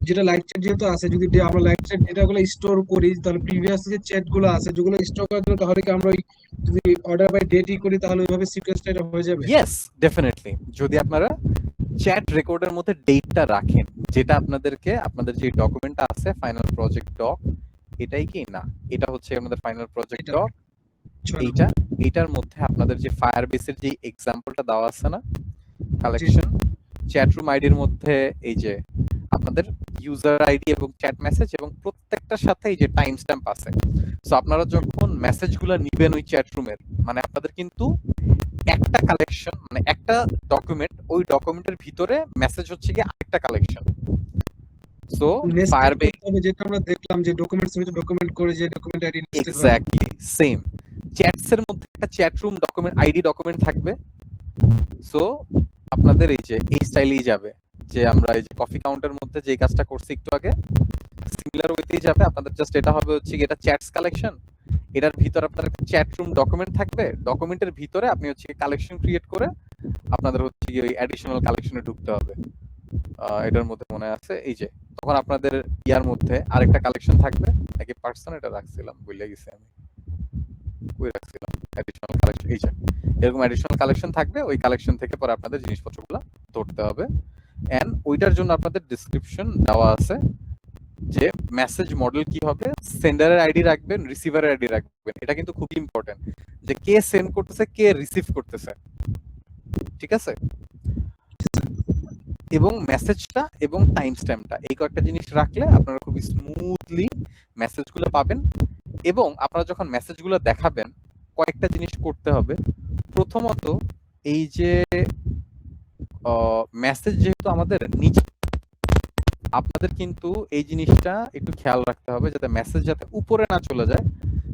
যেটা লাইভ চ্যাট যেহেতু আছে, যদি আমরা লাইভ চ্যাট ডেটাগুলো স্টোর করি তাহলে প্রিভিয়াস যে চ্যাট গুলো আছে যেগুলো স্টোর করার জন্য, তাহলে কি আমরা ওই যদি অর্ডার বাই ডেটই করি তাহলে ওইভাবে সিকোয়েন্সটা এটা হয়ে যাবে? Yes, definitely. যদি আপনারা চ্যাট রেকর্ডের মধ্যে ডেটটা রাখেন, যেটা আপনাদেরকে আপনাদের যে ডকুমেন্টটা আছে ফাইনাল প্রজেক্ট ডক, এটাই কি না, এটা হচ্ছে আমাদের ফাইনাল প্রজেক্ট এটা ডক। 6 এইটা, নম্বর। এইটার মধ্যে আপনাদের যে ফায়ারবেসের যে এক্সাম্পলটা দেওয়া আছে না, জি কালেকশন চ্যাটরুম আইডির মধ্যে এই যে আপনাদের ইউজার আইডি এবং চ্যাট মেসেজ এবং প্রত্যেকটার সাথে এই যে টাইম স্ট্যাম্প আছে। সো আপনারা যখন মেসেজগুলো নিবেন ওই চ্যাটরুমের, মানে আপনাদের কিন্তু একটা কালেকশন, মানে একটা ডকুমেন্ট, ওই ডকুমেন্টের ভিতরে মেসেজ হচ্ছে কি আরেকটা কালেকশন। সো নেস্টেড ফায়ারবেস করতে হবে, যেটা আমরা দেখলাম যে ডকুমেন্টস ভিতরে ডকুমেন্ট করে যে ডকুমেন্ট আইডি নেস্টেড হয়। Exactly same. চ্যাটস এর মধ্যে একটা চ্যাটরুম ডকুমেন্ট আইডি ডকুমেন্ট থাকবে। সো আপনাদের এই যে এই স্টাইলেই যাবে, যে আমরা এই যে কফি কাউন্টের মধ্যে যে কাজটা করছি একটু আগে, সিমিলার ওয়েতেই যাবে। আপনাদের জাস্ট এটা হবে হচ্ছে কি এটা চ্যাটস কালেকশন, এটার ভিতরে আপনার একটা চ্যাটরুম ডকুমেন্ট থাকবে, ডকুমেন্টের ভিতরে আপনি হচ্ছে কালেকশন ক্রিয়েট করে আপনাদের হচ্ছে কি ওই অ্যাডিশনাল কালেকশনে ঢুকতে হবে। এটার মধ্যে মনে আছে এই যে তখন আপনাদের ইয়ার মধ্যে আরেকটা কালেকশন থাকবে, নাকি পার্সন এটা রাখছিলাম ভুলে গেছি আমি, কই রাখছিলাম অ্যাডিশনাল কালেকশন, এই যে এরকম অ্যাডিশনাল কালেকশন থাকবে, ওই কালেকশন থেকে পরে আপনাদের জিনিসপত্রগুলো ধরতে হবে। এন্ড ওইটার জন্য আপনাদের ডেসক্রিপশন দেওয়া আছে যে মেসেজ মডেল কি হবে, সেন্ডারের আইডি রাখবেন, রিসিভারের আইডি রাখবেন। এটা কিন্তু খুবই ইম্পর্টেন্ট যে কে সেন্ড করতেছে, কে রিসিভ করতেছে, ঠিক আছে? এবং মেসেজটা এবং টাইম স্ট্যাম্পটা, এই কয়েকটা জিনিস রাখলে আপনারা খুব স্মুথলি মেসেজগুলো পাবেন। এবং আপনারা যখন মেসেজগুলো দেখাবেন, কয়েকটা জিনিস করতে হবে। প্রথমত এই যে মেসেজ যেহেতু আমাদের নিচে, আপনাদের কিন্তু এই জিনিসটা একটু খেয়াল রাখতে হবে যাতে মেসেজ যাতে উপরে না চলে যায়,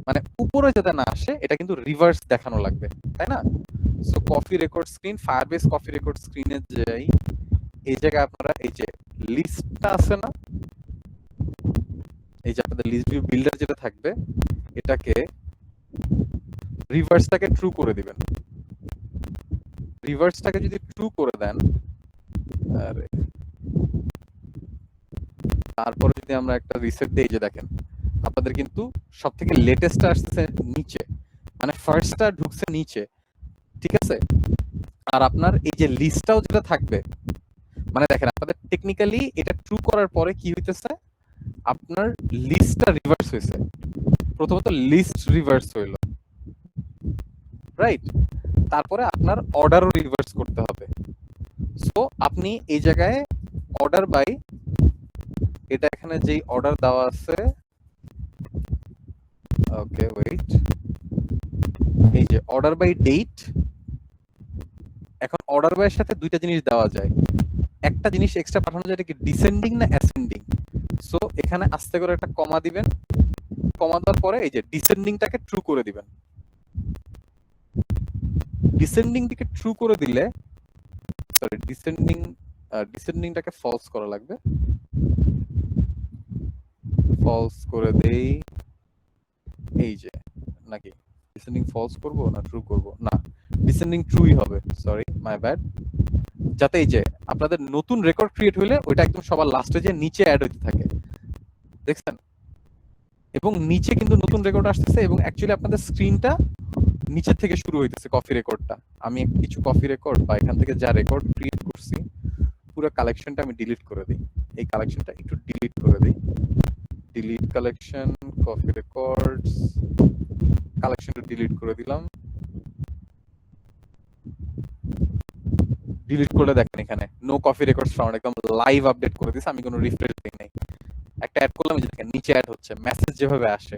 মানে উপরে যাতে না আসে, এটা কিন্তু রিভার্স দেখানো লাগবে, তাই না? So coffee record screen, Firebase coffee record স্ক্রিনে যাই, এই জায়গায় আপনারা এই যে লিস্টটা আছে না, এই যে আপনাদের লিস্ট ভিউ বিল্ডার যেটা থাকবে, এটাকে রিভার্সটাকে ট্রু করে দিবেন। রিভার্সটাকে যদি ট্রু করে দেন, আরে তারপরে যদি আমরা একটা রিসেট দিই, যে দেখেন আপনাদের কিন্তু সব থেকে লেটেস্টটা আসছে নিচে, মানে ফার্স্টটা ঢুকছে নিচে, ঠিক আছে? আর আপনার এই যে লিস্টটাও যেটা থাকবে, মানে দেখেন আপনাদের টেকনিক্যালি এটা ট্রু করার পরে কি হইতেছে, আপনার লিস্টটা রিভার্স হয়েছে। প্রথমত লিস্ট রিভার্স হইলো, রাইট? তারপরে আপনার অর্ডারও রিভার্স করতে হবে। সো আপনি এই জায়গায় অর্ডার বাই, এটা এখানে যেই অর্ডার দেওয়া আছে, ওকে ওয়েট, এই যে অর্ডার বাই ডেট। এখন অর্ডার বাইয়ের সাথে দুইটা জিনিস দেওয়া যায়, একটা জিনিস এক্সট্রা পাঠানো যায়, এটা কি ডিসেন্ডিং না অ্যাসেন্ডিং। সো এখানে আস্তে করে একটা কমা দিবেন, কমা দেওয়ার পরে এই যে ডিসেন্ডিংটাকে ট্রু করে দিবেন। ডিসেন্ডিং দিকে ট্রু করে দিলে, সরি ডিসেন্ডিংটাকে ফলস করা লাগবে, ফলস করে দেই, এই যে, নাকি ডিসেন্ডিং ফলস করব না ট্রু করব, না ডিসেন্ডিং ট্রুই হবে, সরি মাই ব্যাড। যাতে এই যে আপনাদের নতুন রেকর্ড ক্রিয়েট হইলে ওইটা একদম সবার লাস্টে যে নিচে অ্যাড হইতে থাকে, দেখছেন? এবং নিচে কিন্তু নতুন রেকর্ড আসতেছে, এবং অ্যাকচুয়ালি আপনাদের স্ক্রিনটা নিচে থেকে শুরু হইতেছে কফি রেকর্ডটা। আমি কিছু কফি রেকর্ড বা এখান থেকে যা রেকর্ড ক্রিয়েট করছি পুরো কালেকশনটা আমি ডিলিট করে দিই, এই কালেকশনটা একটু ডিলিট করে দিই, ডিলিট কালেকশন কফি রেকর্ডস, কালেকশনটা ডিলিট করে দিলাম। ডিলিট করে দেখেন এখানে নো কফি রেকর্ডস ফাউন্ড, একদম লাইভ আপডেট করে দিয়েছে, আমি কোনো রিফ্রেশ দিই নাই। একটা অ্যাড করলাম, যে দেখেন নিচে অ্যাড হচ্ছে, মেসেজ যেভাবে আসে,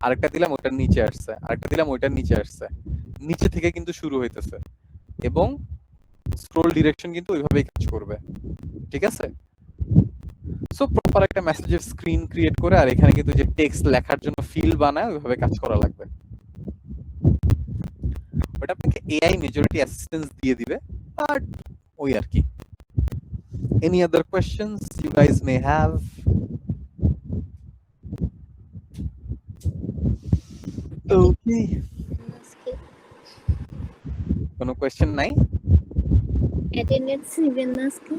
আরেকটা দিলাম ওটার নিচে আসছে, আরেকটা দিলাম ওইটার নিচে আসছে, নিচে থেকে কিন্তু শুরু হইতেছে, এবং স্ক্রোল ডিরেকশন কিন্তু ওইভাবেই কাজ করবে, ঠিক আছে? সো প্রপার একটা মেসেজের স্ক্রিন ক্রিয়েট করে, আর এখানে কিন্তু যে টেক্সট লেখার জন্য ফিল বানায় ওইভাবে কাজ করা লাগবে। ওটা আপনাকে এআই মেজরিটি অ্যাসিস্ট্যান্স দিয়ে দিবে, আর ওই আর কি, Any other questions you guys may have? Okay. কোনো কোয়েশ্চেন নাই? অ্যাটেন্ডেন্স নিবেন না আজকে?